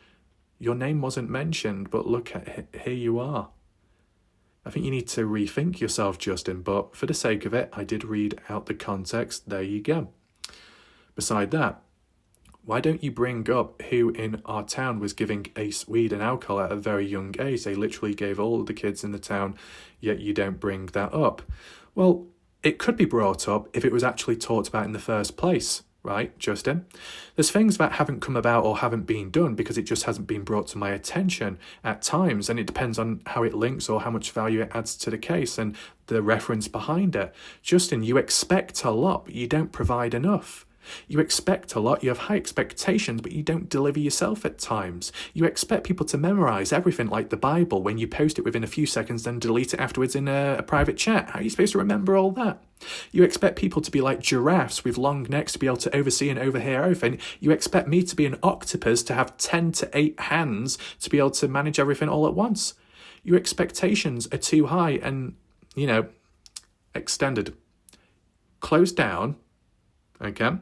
[SPEAKER 1] Your name wasn't mentioned, but look at it, here you are. I think you need to rethink yourself, Justin, but for the sake of it, I did read out the context. There you go. Beside that, why don't you bring up who in our town was giving Ace weed and alcohol at a very young age? They literally gave all of the kids in the town, yet you don't bring that up. Well, it could be brought up if it was actually talked about in the first place. Right, Justin? There's things that haven't come about or haven't been done because it just hasn't been brought to my attention at times, and it depends on how it links or how much value it adds to the case and the reference behind it. Justin, you expect a lot, but you don't provide enough. You expect a lot, you have high expectations, but you don't deliver yourself at times. You expect people to memorize everything like the Bible when you post it within a few seconds, then delete it afterwards in a private chat. How are you supposed to remember all that? You expect people to be like giraffes with long necks to be able to oversee and overhear everything. You expect me to be an octopus to have 10 to 8 hands to be able to manage everything all at once. Your expectations are too high and, extended. Close down, okay?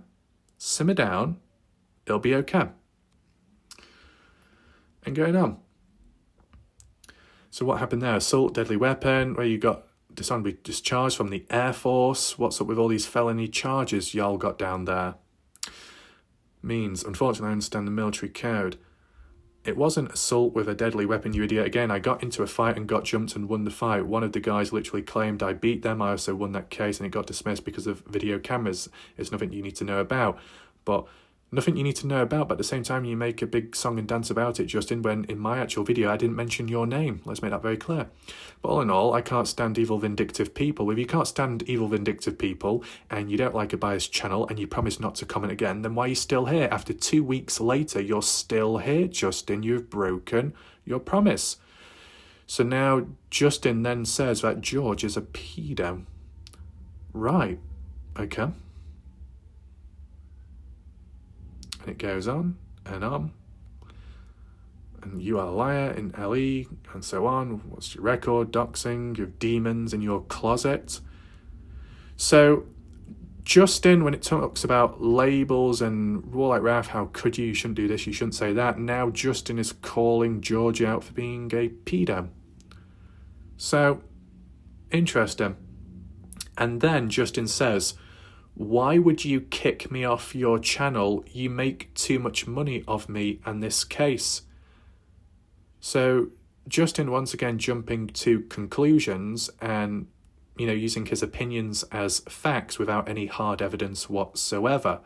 [SPEAKER 1] Simmer down, it'll be okay. And going on. So what happened there? Assault, deadly weapon, where you got dishonorably discharged from the Air Force. What's up with all these felony charges y'all got down there? Means, unfortunately, I understand the military code. It wasn't assault with a deadly weapon, you idiot. Again, I got into a fight and got jumped and won the fight. One of the guys literally claimed I beat them. I also won that case and it got dismissed because of video cameras. It's nothing you need to know about. But nothing you need to know about, but at the same time you make a big song and dance about it, Justin, when in my actual video I didn't mention your name. Let's make that very clear. But all in all, I can't stand evil, vindictive people. If you can't stand evil, vindictive people, and you don't like a biased channel, and you promise not to comment again, then why are you still here? After 2 weeks later, you're still here, Justin. You've broken your promise. So now Justin then says that George is a pedo. Right. Okay. And it goes on and on and you are a liar in LE, and so on. What's your record? Doxing of demons in your closet. So Justin, when it talks about labels and rule like Ralph, how could you shouldn't do this, you shouldn't say that. Now Justin is calling George out for being a pedo. So, interesting. And then Justin says, why would you kick me off your channel? You make too much money of me and this case. So Justin once again jumping to conclusions and using his opinions as facts without any hard evidence whatsoever.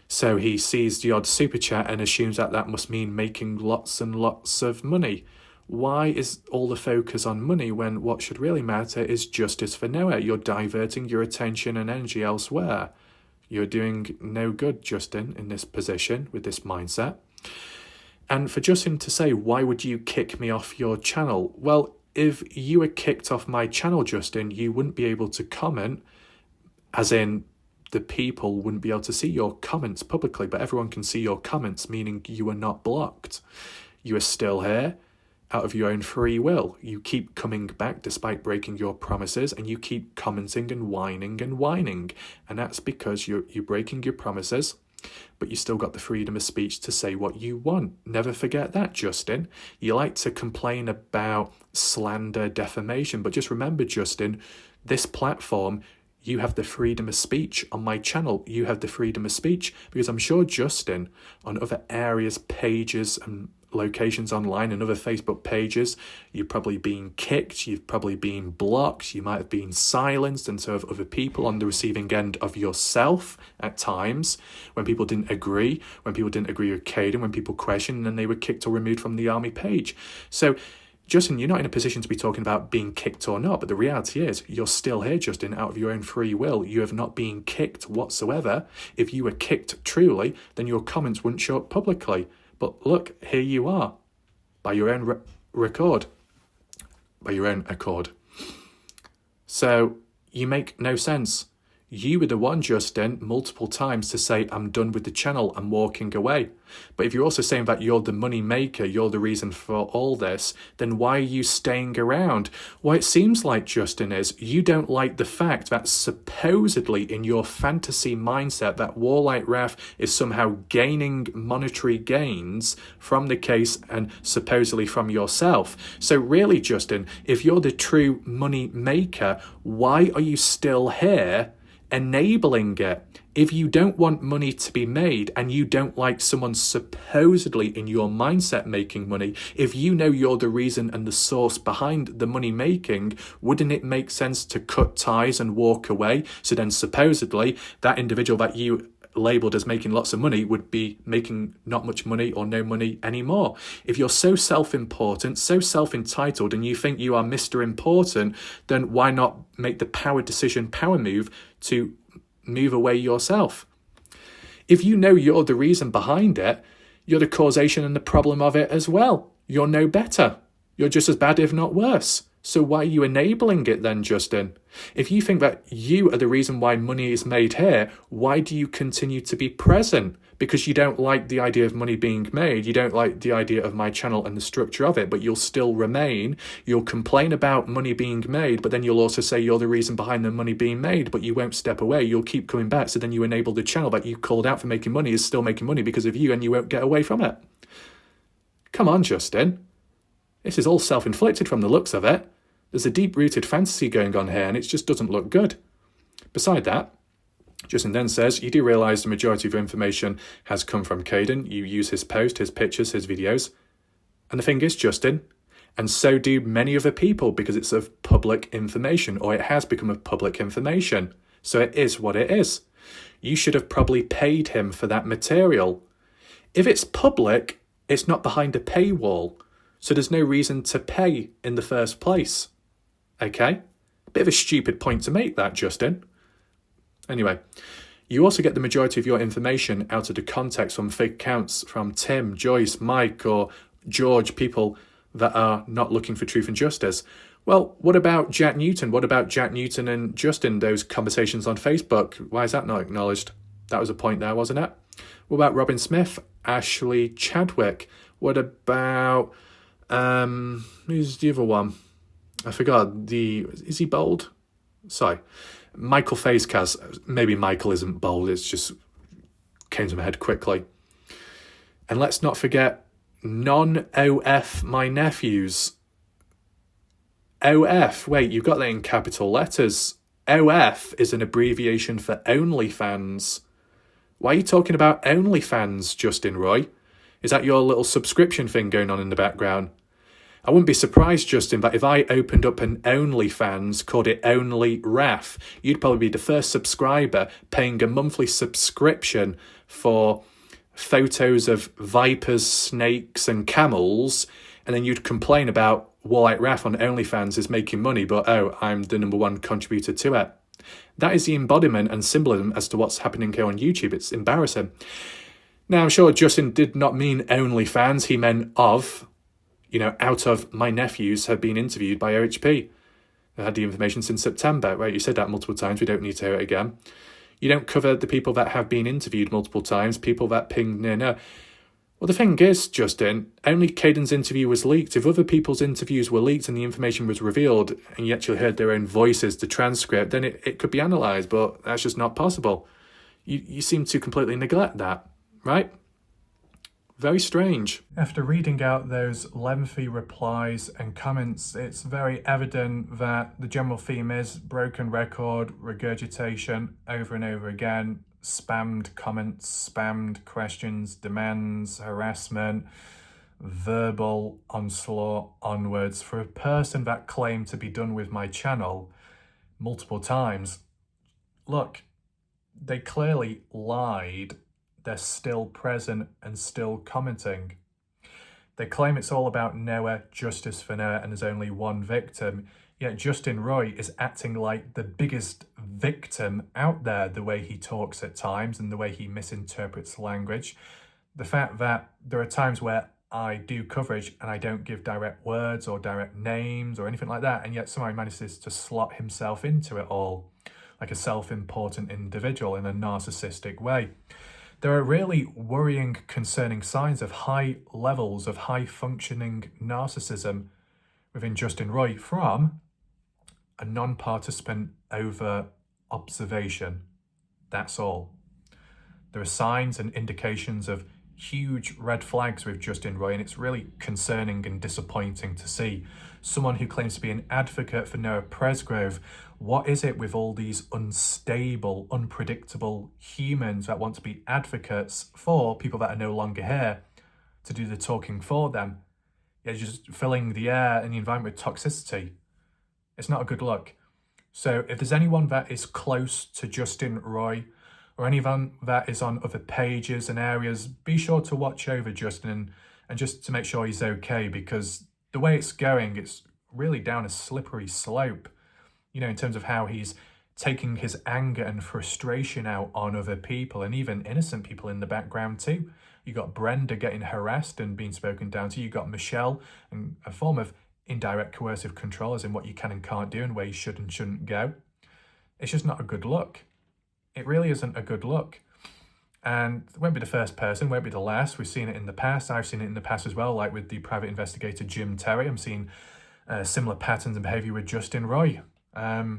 [SPEAKER 1] So he sees the odd super chat and assumes that must mean making lots and lots of money. Why is all the focus on money when what should really matter is justice for Noah? You're diverting your attention and energy elsewhere. You're doing no good, Justin, in this position with this mindset. And for Justin to say, why would you kick me off your channel? Well, if you were kicked off my channel, Justin, you wouldn't be able to comment, as in the people wouldn't be able to see your comments publicly, but everyone can see your comments, meaning you are not blocked. You are still here out of your own free will. You keep coming back despite breaking your promises, and you keep commenting and whining. And that's because you're breaking your promises, but you still got the freedom of speech to say what you want. Never forget that, Justin. You like to complain about slander, defamation, but just remember, Justin, this platform, you have the freedom of speech. On my channel, you have the freedom of speech, because I'm sure, Justin, on other areas, pages and locations online and other Facebook pages, you've probably been kicked, you've probably been blocked, you might have been silenced, and so have other people on the receiving end of yourself at times, when people didn't agree with Caden, when people questioned, and then they were kicked or removed from the army page. So Justin, you're not in a position to be talking about being kicked or not, but the reality is you're still here, Justin, out of your own free will. You have not been kicked whatsoever. If you were kicked truly, then your comments wouldn't show up publicly. But look, here you are, by your own accord. So you make no sense. You were the one, Justin, multiple times to say, I'm done with the channel, I'm walking away. But if you're also saying that you're the money maker, you're the reason for all this, then why are you staying around? What it seems like, Justin, is you don't like the fact that supposedly in your fantasy mindset that Warlight Wrath is somehow gaining monetary gains from the case and supposedly from yourself. So really, Justin, if you're the true money maker, why are you still here enabling it? If you don't want money to be made and you don't like someone supposedly in your mindset making money, if you know you're the reason and the source behind the money making, wouldn't it make sense to cut ties and walk away? So then supposedly that individual that you labeled as making lots of money would be making not much money or no money anymore. If you're so self-important, so self-entitled, and you think you are Mr. Important, then why not make the power move to move away yourself? If you know you're the reason behind it, you're the causation and the problem of it as well. You're no better. You're just as bad, if not worse. So why are you enabling it then, Justin? If you think that you are the reason why money is made here, why do you continue to be present? Because you don't like the idea of money being made. You don't like the idea of my channel and the structure of it, but you'll still remain. You'll complain about money being made, but then you'll also say you're the reason behind the money being made, but you won't step away. You'll keep coming back. So then you enable the channel that you called out for making money is still making money because of you, and you won't get away from it. Come on, Justin. This is all self-inflicted from the looks of it. There's a deep-rooted fantasy going on here, and it just doesn't look good. Beside that, Justin then says, you do realise the majority of your information has come from Caden. You use his post, his pictures, his videos. And the thing is, Justin, and so do many other people, because it's of public information, or it has become of public information. So it is what it is. You should have probably paid him for that material. If it's public, it's not behind a paywall. So there's no reason to pay in the first place. Okay? Bit of a stupid point to make that, Justin. Anyway, you also get the majority of your information out of the context from fake accounts from Tim, Joyce, Mike, or George, people that are not looking for truth and justice. Well, what about Jack Newton? What about Jack Newton and Justin, those conversations on Facebook? Why is that not acknowledged? That was a point there, wasn't it? What about Robin Smith, Ashley Chadwick? What about, who's the other one? I forgot, is he bold? Sorry. Michael Facecast. Maybe Michael isn't bold, it's just came to my head quickly. And let's not forget non-OF my nephews. OF, wait, you've got that in capital letters. OF is an abbreviation for OnlyFans. Why are you talking about OnlyFans, Justin Roy? Is that your little subscription thing going on in the background? I wouldn't be surprised, Justin, that if I opened up an OnlyFans, called it Only Raf, you'd probably be the first subscriber paying a monthly subscription for photos of vipers, snakes and camels, and then you'd complain about Warlike Raf on OnlyFans is making money, but oh, I'm the number one contributor to it. That is the embodiment and symbolism as to what's happening here on YouTube. It's embarrassing. Now, I'm sure Justin did not mean OnlyFans. He meant of, out of my nephews have been interviewed by OHP. I had the information since September. Right, you said that multiple times. We don't need to hear it again. You don't cover the people that have been interviewed multiple times, people that ping no. Well, the thing is, Justin, only Caden's interview was leaked. If other people's interviews were leaked and the information was revealed and you actually heard their own voices, the transcript, then it could be analysed, but that's just not possible. You seem to completely neglect that, right? Very strange. After reading out those lengthy replies and comments, it's very evident that the general theme is broken record, regurgitation over and over again, spammed comments, spammed questions, demands, harassment, verbal onslaught onwards. For a person that claimed to be done with my channel multiple times, look, they clearly lied. They're still present and still commenting. They claim it's all about Noah, justice for Noah, and there's only one victim. Yet Justin Roy is acting like the biggest victim out there, the way he talks at times and the way he misinterprets language. The fact that there are times where I do coverage and I don't give direct words or direct names or anything like that, and yet somehow he manages to slot himself into it all like a self-important individual in a narcissistic way. There are really worrying, concerning signs of high levels of high-functioning narcissism within Justin Roy from a non-participant over observation. That's all. There are signs and indications of huge red flags with Justin Roy, and it's really concerning and disappointing to see. Someone who claims to be an advocate for Noah Presgrove. What is it with all these unstable, unpredictable humans that want to be advocates for people that are no longer here to do the talking for them? You're just filling the air and the environment with toxicity. It's not a good look. So if there's anyone that is close to Justin Roy or anyone that is on other pages and areas, be sure to watch over Justin and just to make sure he's okay, because the way it's going, it's really down a slippery slope, in terms of how he's taking his anger and frustration out on other people and even innocent people in the background too. You got Brenda getting harassed and being spoken down to. You got Michelle, and a form of indirect coercive control as in what you can and can't do and where you should and shouldn't go. It's just not a good look. It really isn't a good look. And it won't be the first person, won't be the last. We've seen it in the past. I've seen it in the past as well, like with the private investigator Jim Terry. I'm seeing similar patterns and behaviour with Justin Roy. There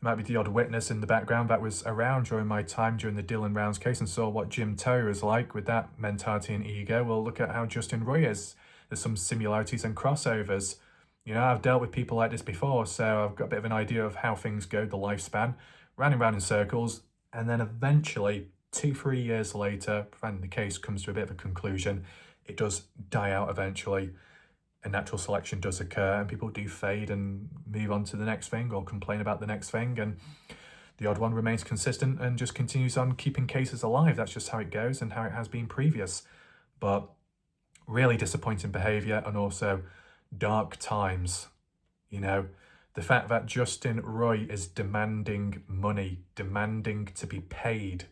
[SPEAKER 1] might be the odd witness in the background that was around during my time during the Dylan Rounds case and saw what Jim Terry was like with that mentality and ego. Well, look at how Justin Roy is. There's some similarities and crossovers. I've dealt with people like this before, so I've got a bit of an idea of how things go, the lifespan, round in circles, and then eventually 2-3 years later, when the case comes to a bit of a conclusion, it does die out eventually. A natural selection does occur and people do fade and move on to the next thing or complain about the next thing, and the odd one remains consistent and just continues on keeping cases alive. That's just how it goes and how it has been previous. But really disappointing behaviour and also dark times. The fact that Justin Roy is demanding money, demanding to be paid,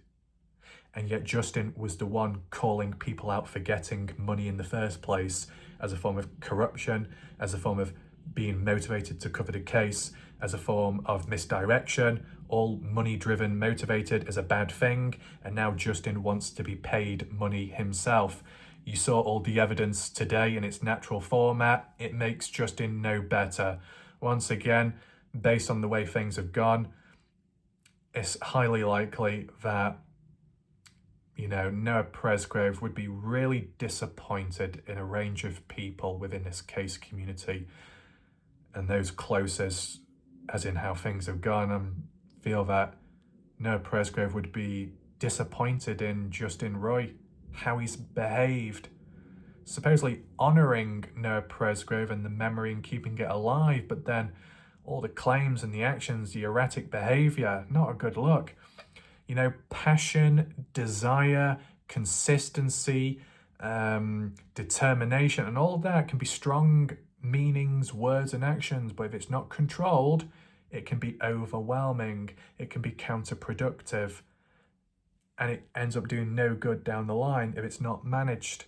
[SPEAKER 1] and yet Justin was the one calling people out for getting money in the first place as a form of corruption, as a form of being motivated to cover the case, as a form of misdirection. All money-driven, motivated is a bad thing, and now Justin wants to be paid money himself. You saw all the evidence today in its natural format. It makes Justin no better. Once again, based on the way things have gone, it's highly likely that, Noah Presgrove would be really disappointed in a range of people within this case community, and those closest, as in how things have gone, feel that Noah Presgrove would be disappointed in Justin Roy, how he's behaved, supposedly honouring Noah Presgrove and the memory and keeping it alive, but then all the claims and the actions, the erratic behaviour, not a good look. Passion, desire, consistency, determination, and all that can be strong meanings, words, and actions, but if it's not controlled, it can be overwhelming, it can be counterproductive, and it ends up doing no good down the line if it's not managed.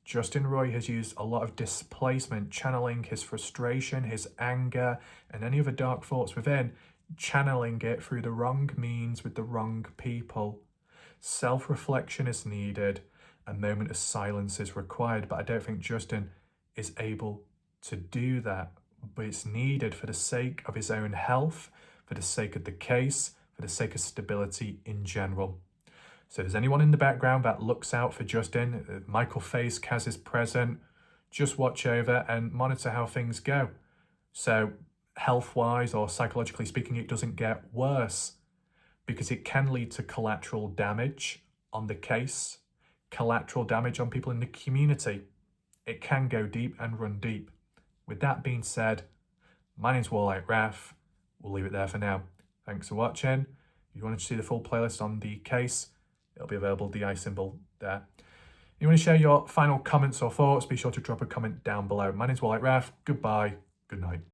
[SPEAKER 1] Justin Roy has used a lot of displacement, channeling his frustration, his anger, and any other dark thoughts within, channeling it through the wrong means with the wrong people. Self-reflection is needed. A moment of silence is required, but I don't think Justin is able to do that. But it's needed for the sake of his own health, for the sake of the case, for the sake of stability in general. So there's anyone in the background that looks out for Justin, Michael Faze, Kaz is present, just watch over and monitor how things go. So health-wise or psychologically speaking, it doesn't get worse, because it can lead to collateral damage on the case, collateral damage on people in the community. It can go deep and run deep. With that being said, my name's Warlike Raph. We'll leave it there for now. Thanks for watching. If you want to see the full playlist on the case, it'll be available, the I symbol there. If you want to share your final comments or thoughts, be sure to drop a comment down below. My name's Warlike Raph. Goodbye. Good night.